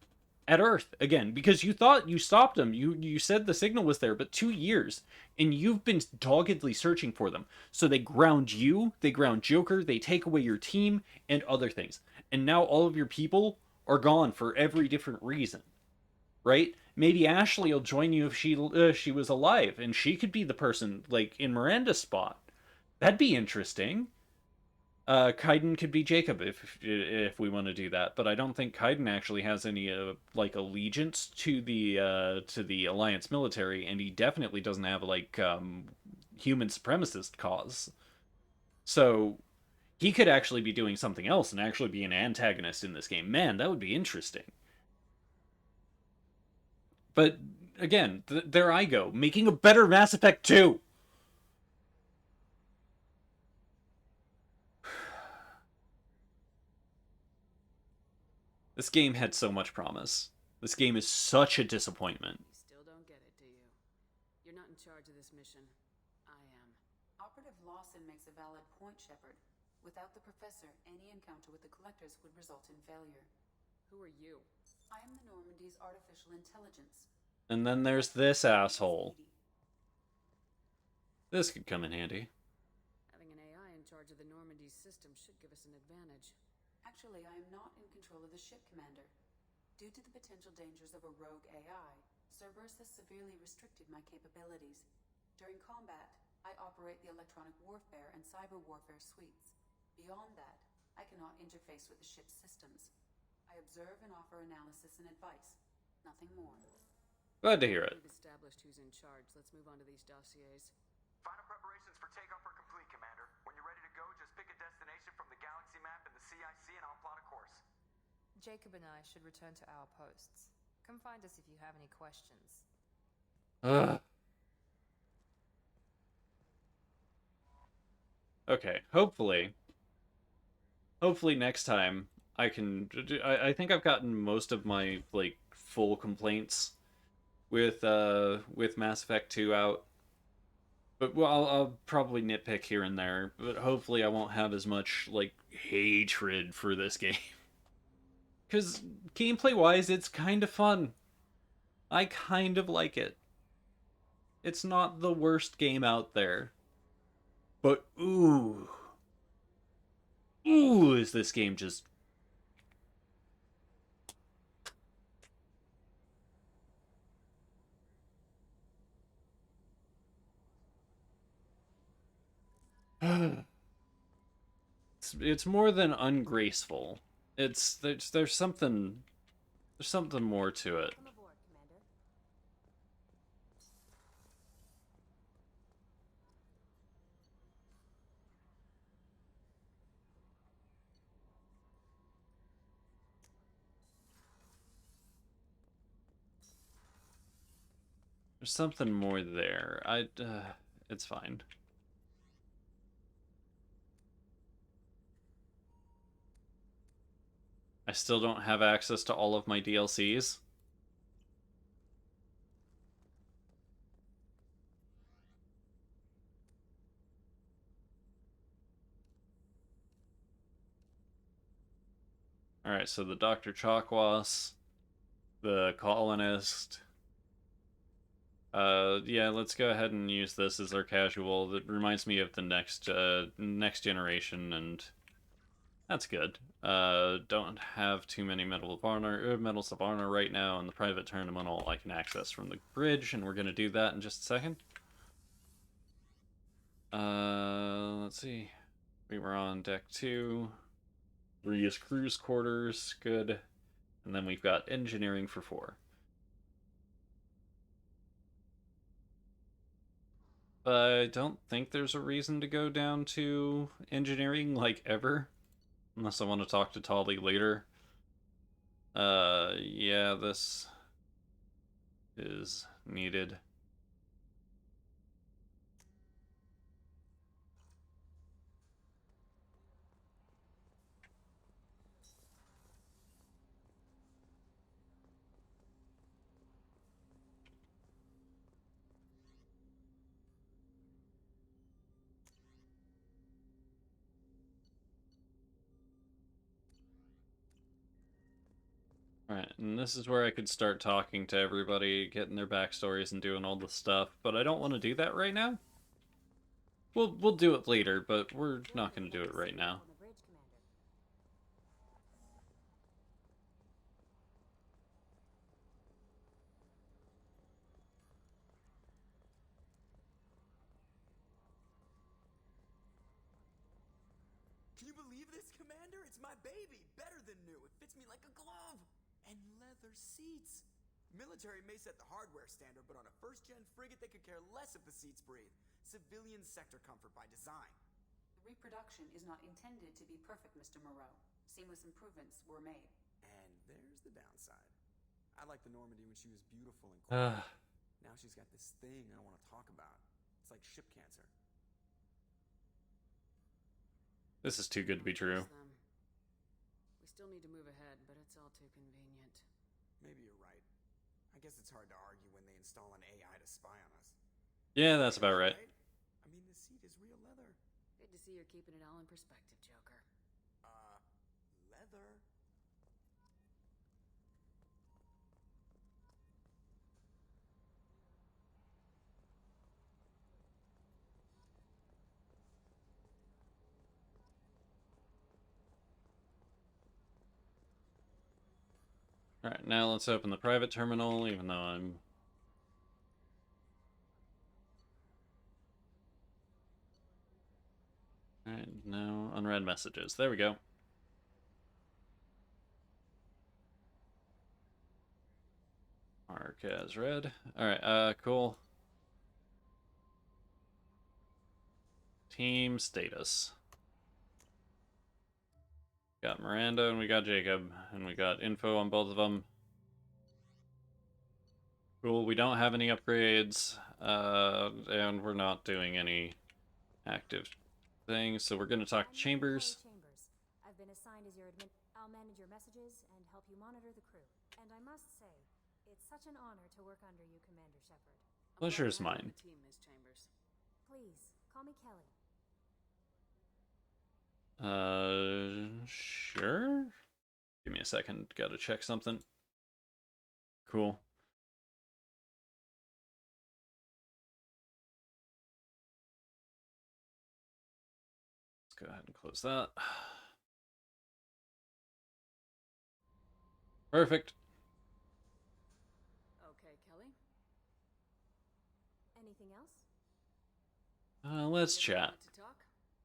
At Earth, again, because you thought you stopped them. You said the signal was there, but 2 years, and you've been doggedly searching for them. So they ground you, they ground Joker, they take away your team, and other things. And now all of your people are gone for every different reason. Right? Maybe Ashley will join you if she was alive, and she could be the person, like, in Miranda's spot. That'd be interesting. Kaiden could be Jacob if we want to do that, but I don't think Kaiden actually has any like allegiance to the Alliance military, and he definitely doesn't have like human supremacist cause. So he could actually be doing something else and actually be an antagonist in this game. Man, that would be interesting. But again, there I go, making a better Mass Effect 2. This game had so much promise. This game is such a disappointment. You still don't get it, do you? You're not in charge of this mission. I am. Operative Lawson makes a valid point, Shepard. Without the Professor, any encounter with the Collectors would result in failure. Who are you? I am the Normandy's artificial intelligence. And then there's this asshole. This could come in handy. Having an AI in charge of the Normandy's system should give us an advantage. Actually, I am not in control of the ship, Commander. Due to the potential dangers of a rogue AI, Cerberus has severely restricted my capabilities. During combat, I operate the electronic warfare and cyber warfare suites. Beyond that, I cannot interface with the ship's systems. I observe and offer analysis and advice. Nothing more. Glad to hear it. We've established who's in charge. Let's move on to these dossiers. Final preparations for takeoff are complete, Commander. When you're ready to go, just pick a destination from the galaxy map in the CIC and I'll plot a course. Jacob and I should return to our posts. Come find us if you have any questions. Okay, hopefully next time I can. I think I've gotten most of my like full complaints with Mass Effect 2 out. But well, I'll probably nitpick here and there, but hopefully I won't have as much like hatred for this game. Because gameplay-wise, it's kind of fun. I kind of like it. It's not the worst game out there. But ooh, is this game just... it's more than ungraceful. There's something more to it. There's something more there. It's fine. I still don't have access to all of my DLCs. Alright, so the Dr. Chakwas, the colonist. Yeah, let's go ahead and use this as our casual. That reminds me of the next generation, and that's good. Don't have too many medals of honor right now in the private tournament. All I can access from the bridge, and we're gonna do that in just a second. Let's see. We were on deck 2. 3 is cruise quarters, good. And then we've got engineering for 4. I don't think there's a reason to go down to engineering, like, ever. Unless I want to talk to Tali later. Yeah, this is needed. Alright, and this is where I could start talking to everybody, getting their backstories and doing all the stuff, but I don't want to do that right now. We'll do it later, but we're not going to do it right now. Can you believe this, Commander? It's my baby. Better than new. It fits me like a glove. And leather seats. Military may set the hardware standard, but on a first-gen frigate, they could care less if the seats breathe. Civilian sector comfort by design. The reproduction is not intended to be perfect, Mr. Moreau. Seamless improvements were made. And there's the downside. I liked the Normandy when she was beautiful and quiet. Now she's got this thing I don't want to talk about. It's like ship cancer. This is too good to be true. We still need to move ahead, but it's all too convenient. Maybe you're right. I guess it's hard to argue when they install an AI to spy on us. Yeah, that's about right. I mean, the seat is real leather. Good to see you're keeping it all in perspective, Joker. Leather? Alright, now let's open the private terminal, even though I'm... Alright, no unread messages. There we go. Mark as read. Alright, cool. Team status. Got Miranda and we got Jacob, and we got info on both of them. Cool, we don't have any upgrades, and we're not doing any active things, so we're gonna talk to Chambers. I've been assigned as your admin. I'll manage your messages and help you monitor the crew. And I must say, it's such an honor to work under you, Commander Shepard. Pleasure is mine. Team, Ms. Chambers. Please, call me Kelly. Sure? Give me a second, gotta check something. Cool. Let's go ahead and close that. Perfect. Okay, Kelly. Anything else? Let's chat. To talk?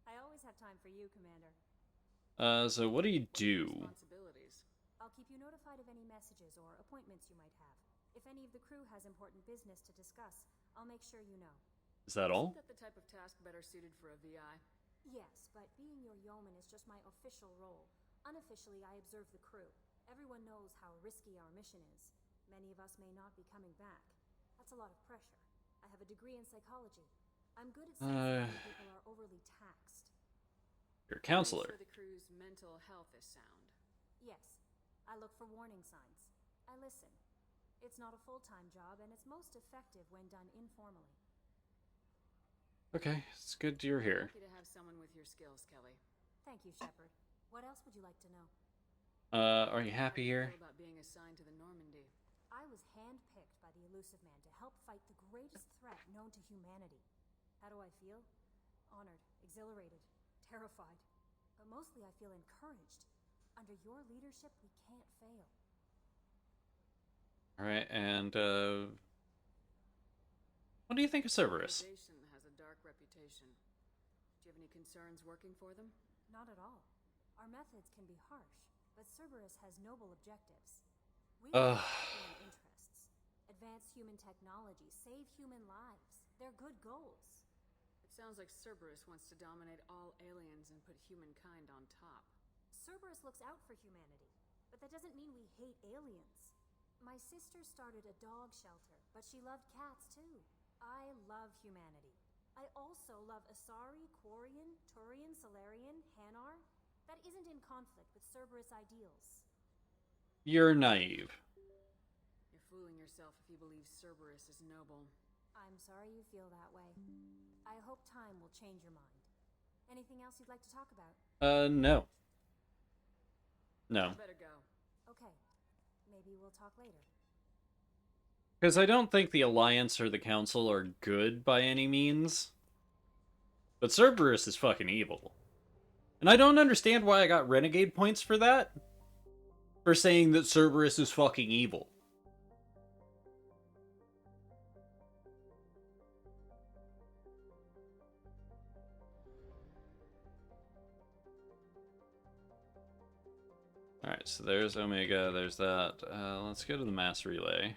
I always have time for you, Commander. So what do you do? Responsibilities. I'll keep you notified of any messages or appointments you might have. If any of the crew has important business to discuss, I'll make sure you know. Is that all? Isn't that the type of task better suited for a VI? Yes, but being your yeoman is just my official role. Unofficially, I observe the crew. Everyone knows how risky our mission is. Many of us may not be coming back. That's a lot of pressure. I have a degree in psychology. I'm good at sensing when people are overly taxed. You're a counselor. Are you sure the crew's mental health is sound? Yes. I look for warning signs. I listen. It's not a full-time job, and it's most effective when done informally. Okay, it's good you're here. Lucky to have someone with your skills, Kelly. Thank you, Shepard. What else would you like to know? Are you happy here? How do you feel about being assigned to the Normandy? I was handpicked by the Elusive Man to help fight the greatest threat known to humanity. How do I feel? Honored, exhilarated, terrified. But mostly I feel encouraged. Under your leadership, we can't fail. Alright, and, what do you think of Cerberus? The organization has a dark reputation. Do you have any concerns working for them? Not at all. Our methods can be harsh, but Cerberus has noble objectives. We have human interests. Advance human technology, save human lives. They're good goals. It sounds like Cerberus wants to dominate all aliens and put humankind on top. Cerberus looks out for humanity, but that doesn't mean we hate aliens. My sister started a dog shelter, but she loved cats too. I love humanity. I also love Asari, Quarian, Turian, Solarian, Hanar. That isn't in conflict with Cerberus ideals. You're naive. You're fooling yourself if you believe Cerberus is noble. I'm sorry you feel that way. I hope time will change your mind. Anything else you'd like to talk about? No. No. You better go. Okay. Maybe we'll talk later. Because I don't think the Alliance or the Council are good by any means. But Cerberus is fucking evil. And I don't understand why I got renegade points for that. For saying that Cerberus is fucking evil. Alright, so there's Omega, there's that. Let's go to the mass relay.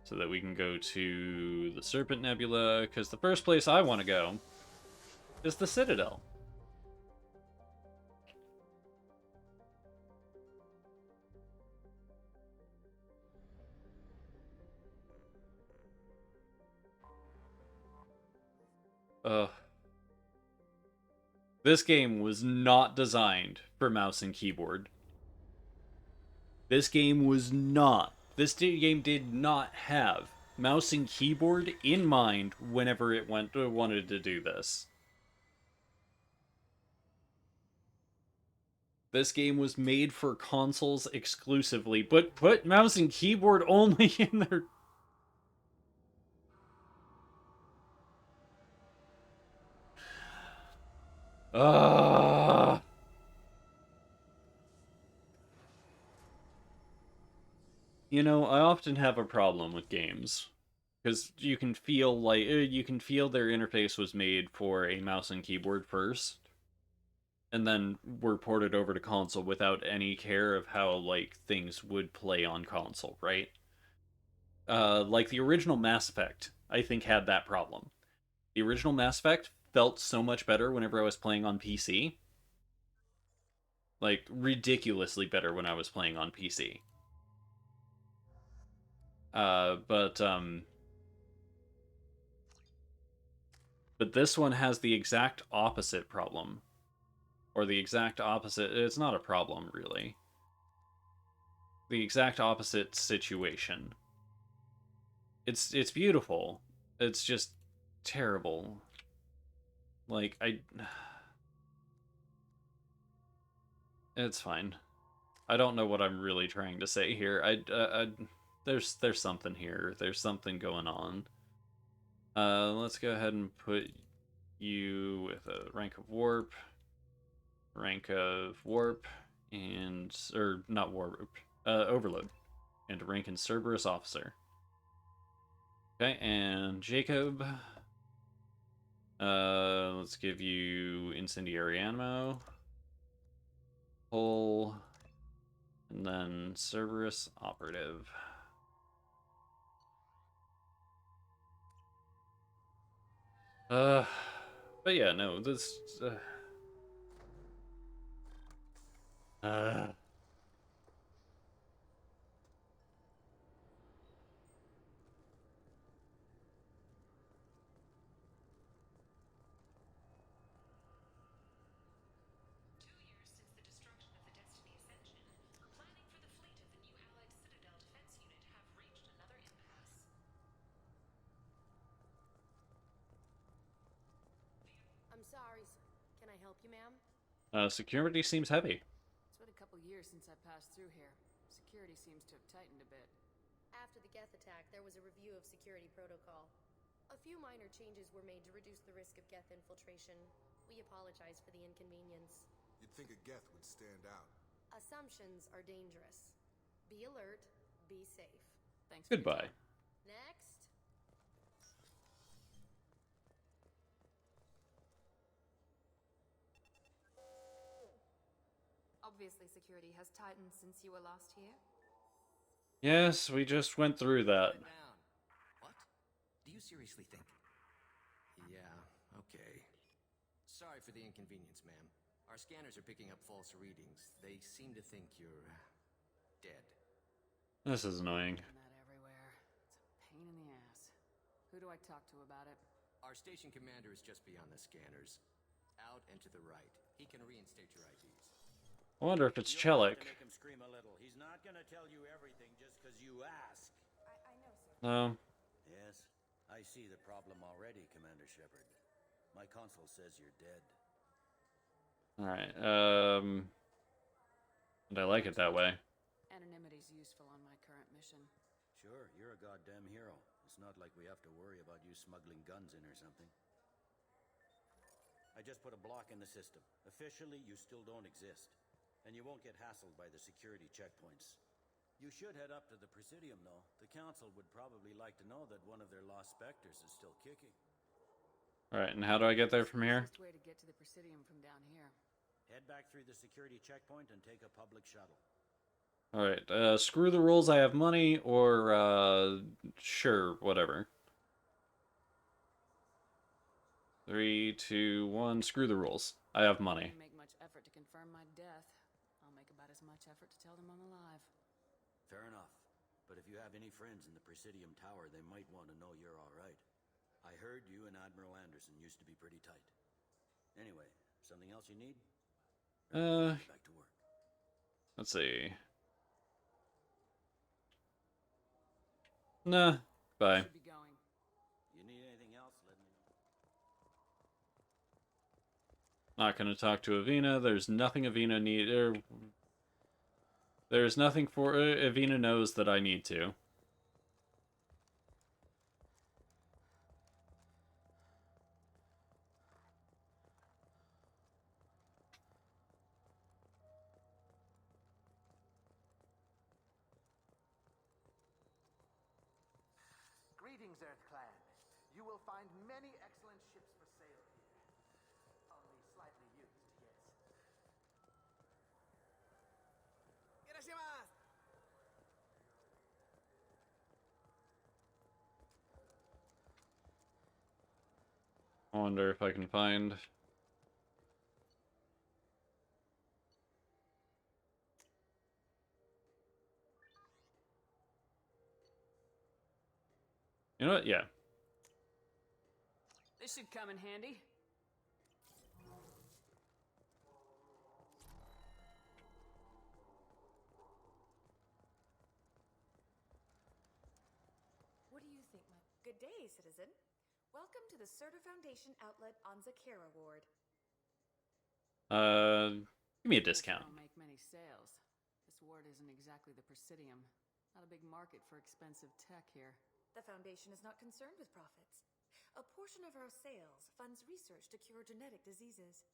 So that we can go to the Serpent Nebula, because the first place I want to go is the Citadel. This game was not designed for mouse and keyboard. This game was not. This game did not have mouse and keyboard in mind whenever it wanted to do this. This game was made for consoles exclusively, but put mouse and keyboard only in their... You know, I often have a problem with games. Because you can feel their interface was made for a mouse and keyboard first. And then were ported over to console without any care of how, like, things would play on console, right? Like, the original Mass Effect, I think, had that problem. The original Mass Effect felt so much better whenever I was playing on PC. Like, ridiculously better when I was playing on PC. But this one has the exact opposite problem. Or the exact opposite... It's not a problem, really. The exact opposite situation. It's beautiful. It's just terrible. Like, It's fine. I don't know what I'm really trying to say here. There's something here. There's something going on. Let's go ahead and put you with a rank of warp. And... Or, not warp. Overload. And rank in Cerberus officer. Okay, and Jacob. Let's give you incendiary ammo. Hull. And then Cerberus operative. But yeah, no, this... Sorry, sir. Can I help you, ma'am? Security seems heavy. It's been a couple years since I passed through here. Security seems to have tightened a bit. After the Geth attack, there was a review of security protocol. A few minor changes were made to reduce the risk of Geth infiltration. We apologize for the inconvenience. You'd think a Geth would stand out. Assumptions are dangerous. Be alert, be safe. Thanks for your Goodbye. time. Next. Obviously, security has tightened since you were last here. Yes, we just went through that. Down. What? Do you seriously think? Yeah, okay. Sorry for the inconvenience, ma'am. Our scanners are picking up false readings. They seem to think you're dead. This is annoying. That everywhere. It's a pain in the ass. Who do I talk to about it? Our station commander is just beyond the scanners. Out and to the right. He can reinstate your IDs. I wonder if it's You'll have Chelik. to make him scream a little. He's not gonna tell you everything just because you ask. I know, sir. No. Yes, I see the problem already, Commander Shepard. My console says you're dead. Alright, but I like it that way. Anonymity's useful on my current mission. Sure, you're a goddamn hero. It's not like we have to worry about you smuggling guns in or something. I just put a block in the system. Officially, you still don't exist. And you won't get hassled by the security checkpoints. You should head up to the Presidium, though. The Council would probably like to know that one of their lost specters is still kicking. Alright, and how do I get there from here? Best way to get to the Presidium from down here. Head back through the security checkpoint and take a public shuttle. Alright, screw the rules, I have money, or, sure, whatever. 3, 2, 1, screw the rules. I have money. Didn't make much effort to confirm my death. I'll make about as much effort to tell them I'm alive. Fair enough. But if you have any friends in the Presidium Tower, they might want to know you're all right. I heard you and Admiral Anderson used to be pretty tight. Anyway, something else you need? Back to work. Let's see. Nah, bye. Should be going. You need anything else, let me know. Not gonna talk to Avina. There's nothing Avina need. There's nothing for Avina knows that I need to. Greetings, Earth Clan. You will find many excellent ships for sale here. Only slightly used, yes. Irashimasu! I wonder if I can find... You know what? Yeah. This should come in handy. What do you think, my... Good day, citizen. Welcome to the Surtur Foundation outlet on Zakira Ward. Give me a discount. I don't make many sales. This ward isn't exactly the Presidium. Not a big market for expensive tech here. The Foundation is not concerned with profits. A portion of our sales funds research to cure genetic diseases.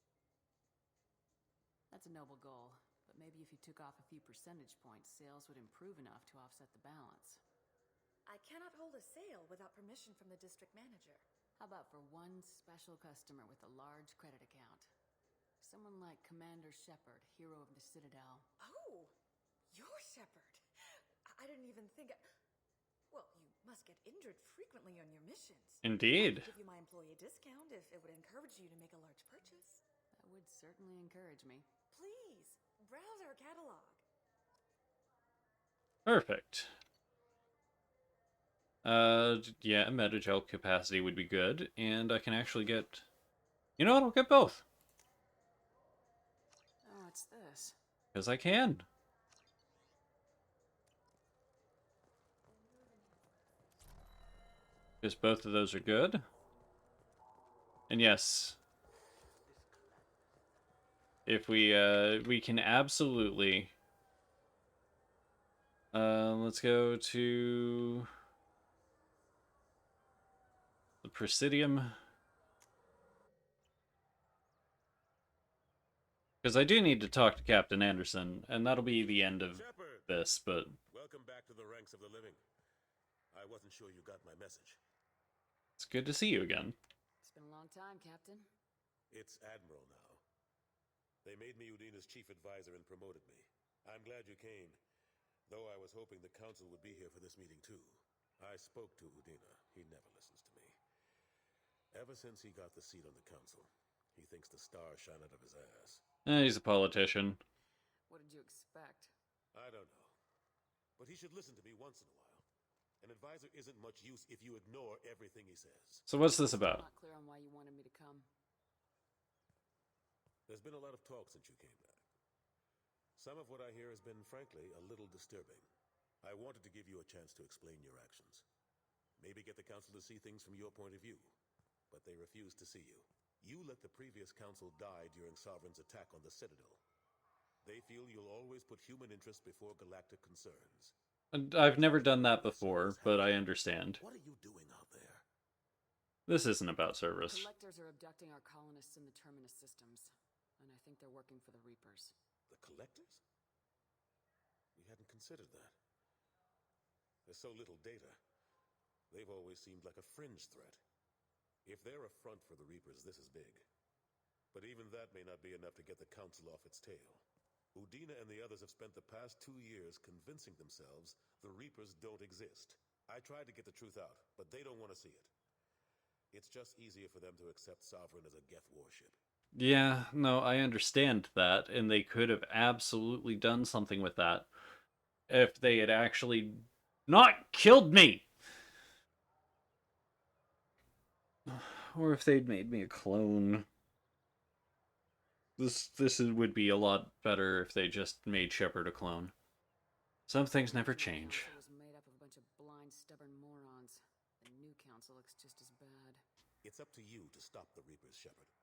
That's a noble goal, but maybe if you took off a few percentage points, sales would improve enough to offset the balance. I cannot hold a sale without permission from the district manager. How about for one special customer with a large credit account? Someone like Commander Shepard, hero of the Citadel. Oh, you're Shepard. I didn't even think... Well, you must get injured frequently on your missions. Indeed. I could give you my employee discount if it would encourage you to make a large purchase. That would certainly encourage me. Please, browse our catalog. Perfect. Yeah, metagel capacity would be good, and I can actually get... You know what? I'll get both. Oh, what's this? Because I can. Because both of those are good. And yes, if we can absolutely let's go to the Presidium, because I do need to talk to Captain Anderson, and that'll be the end of this. But welcome back to the ranks of the living. I wasn't sure you got my message. It's good to see you again. It's been a long time, Captain. It's Admiral now. They made me Udina's chief advisor and promoted me. I'm glad you came, though I was hoping the council would be here for this meeting too. I spoke to Udina. He never listens to me. Ever since he got the seat on the council, he thinks the stars shine out of his ass. He's a politician. What did you expect? I don't know. But he should listen to me once in a while. An advisor isn't much use if you ignore everything he says. So what's this about? I'm not clear on why you wanted me to come. There's been a lot of talk since you came back. Some of what I hear has been, frankly, a little disturbing. I wanted to give you a chance to explain your actions. Maybe get the council to see things from your point of view. But they refuse to see you. You let the previous council die during Sovereign's attack on the Citadel. They feel you'll always put human interest before galactic concerns. And I've never done that before, but I understand. What are you doing out there? This isn't about service. Collectors are abducting our colonists in the Terminus systems, and I think they're working for the Reapers. The Collectors? We hadn't considered that. There's so little data. They've always seemed like a fringe threat. If they're a front for the Reapers, this is big. But even that may not be enough to get the Council off its tail. Udina and the others have spent the past 2 years convincing themselves the Reapers don't exist. I tried to get the truth out, but they don't want to see it. It's just easier for them to accept Sovereign as a Geth warship. Yeah, no, I understand that, and they could have absolutely done something with that if they had actually not killed me! Or if they'd made me a clone. This would be a lot better if they just made Shepard a clone. Some things never change. The council was made up of a bunch of blind, stubborn morons. The new council looks just as bad. It's up to you to stop the Reapers, Shepard.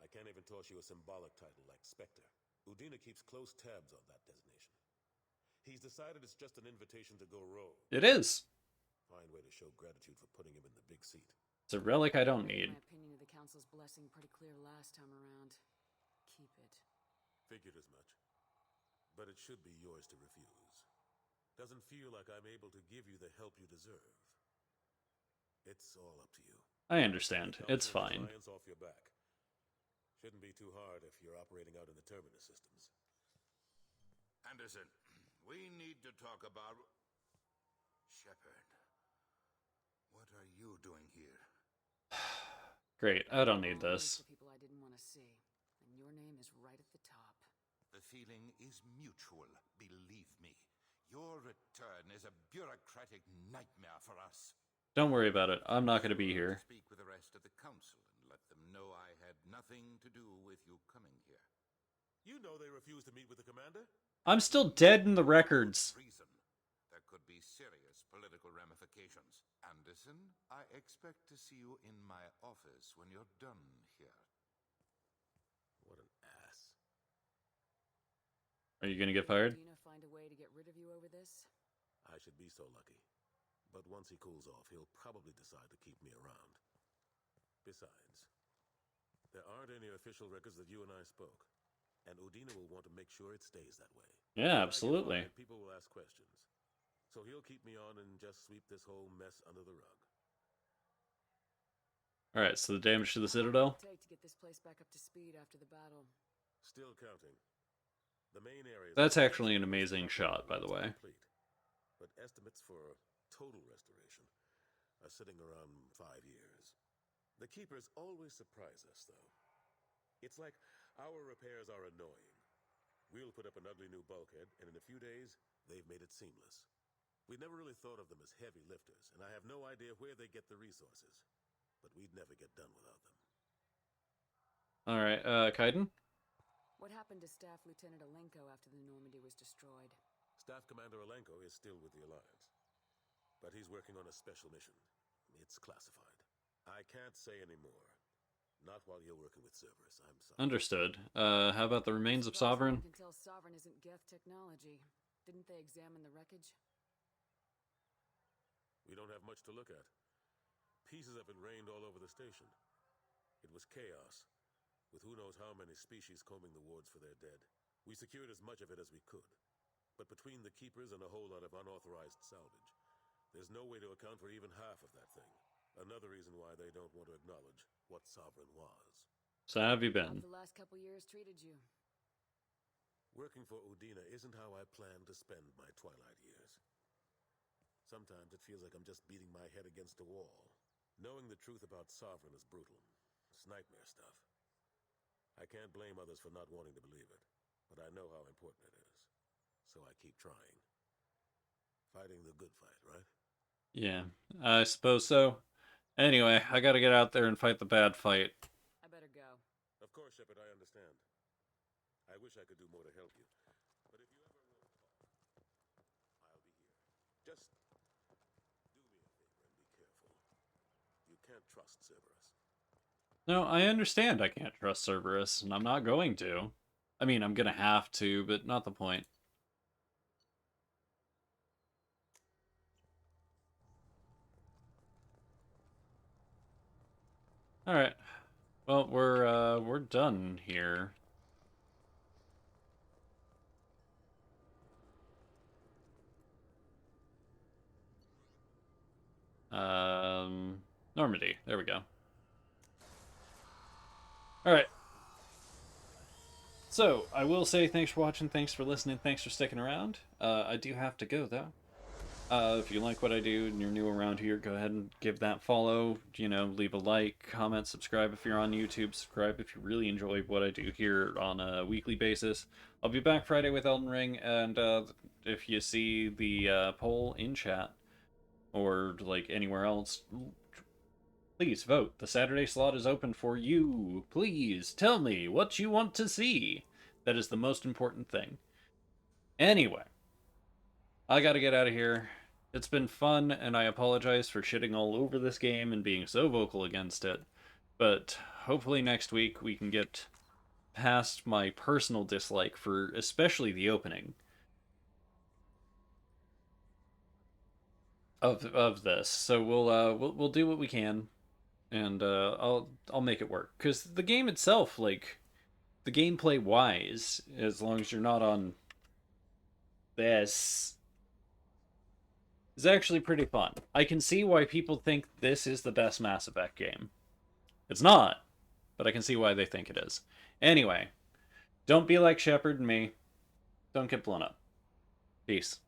I can't even toss you a symbolic title like Spectre. Udina keeps close tabs on that designation. He's decided it's just an invitation to go rogue. It is. Fine way to show gratitude for putting him in the big seat. It's a relic I don't need. My opinion of the council's blessing pretty clear last time around. Keep it. Figured as much. But it should be yours to refuse. Doesn't feel like I'm able to give you the help you deserve. It's all up to you. I understand. It's fine. Off your back. Shouldn't be too hard if you're operating out in the Terminus systems. Anderson, we need to talk about... Shepard, what are you doing here? Great, I don't need this. The people I didn't want to see, and your name is right at the top. The feeling is mutual, believe me. Your return is a bureaucratic nightmare for us. Don't worry about it. I'm not going to be here. Speak with the rest of the council and let them know I had nothing to do with you coming here. You know they refused to meet with the commander? I'm still dead in the records. Reason. There could be serious political ramifications. Anderson, I expect to see you in my office when you're done here. What an ass. Are you going to get fired? Dina find a way to get rid of you over this? I should be so lucky. But once he cools off, he'll probably decide to keep me around. Besides, there aren't any official records that you and I spoke. And Udina will want to make sure it stays that way. Yeah, absolutely. People will ask questions. So he'll keep me on and just sweep this whole mess under the rug. Alright, so the damage to the Citadel? Take to get this place back up to speed after the battle. Still counting. The main area. That's actually an amazing shot, by the way. Complete. But estimates for total restoration are sitting around 5 years. The Keepers always surprise us, though. It's like our repairs are annoying. We'll put up an ugly new bulkhead, and in a few days, they've made it seamless. We never really thought of them as heavy lifters, and I have no idea where they get the resources. But we'd never get done without them. Alright, Kaiden? What happened to Staff Lieutenant Alenko after the Normandy was destroyed? Staff Commander Alenko is still with the Alliance. But he's working on a special mission. It's classified. I can't say any more. Not while you're working with Cerberus, I'm sorry. Understood. How about the remains of Sovereign? Can tell Sovereign isn't Geth technology. Didn't they examine the wreckage? We don't have much to look at. Pieces have been rained all over the station. It was chaos, with who knows how many species combing the wards for their dead. We secured as much of it as we could. But between the Keepers and a whole lot of unauthorized salvage, there's no way to account for even half of that thing. Another reason why they don't want to acknowledge what Sovereign was. So how have you been? How've the last couple years treated you? Working for Udina isn't how I planned to spend my twilight years. Sometimes it feels like I'm just beating my head against a wall. Knowing the truth about Sovereign is brutal. It's nightmare stuff. I can't blame others for not wanting to believe it, but I know how important it is. So I keep trying. Fighting the good fight, right? Yeah, I suppose so. Anyway, I gotta get out there and fight the bad fight. I better go. Of course, Shepard, I understand. I wish I could do more to help you. But if you ever want to talk, I'll be here. Just do me a favor and be careful. You can't trust Cerberus. No, I understand I can't trust Cerberus, and I'm not going to. I mean, I'm gonna have to, but not the point. Alright. Well, we're done here. Normandy. There we go. Alright. So, I will say thanks for watching, thanks for listening, thanks for sticking around. I do have to go, though. If you like what I do and you're new around here, go ahead and give that follow. You know, leave a like, comment, subscribe if you're on YouTube, subscribe if you really enjoy what I do here on a weekly basis. I'll be back Friday with Elden Ring, and if you see the poll in chat, or like anywhere else, please vote. The Saturday slot is open for you. Please tell me what you want to see. That is the most important thing. Anyway, I gotta get out of here. It's been fun, and I apologize for shitting all over this game and being so vocal against it. But hopefully next week we can get past my personal dislike for especially the opening of this. So we'll do what we can, and I'll make it work. Because the game itself, like, the gameplay wise, as long as you're not on this, is actually pretty fun. I can see why people think this is the best Mass Effect game. It's not, but I can see why they think it is. Anyway, don't be like Shepard and me. Don't get blown up. Peace.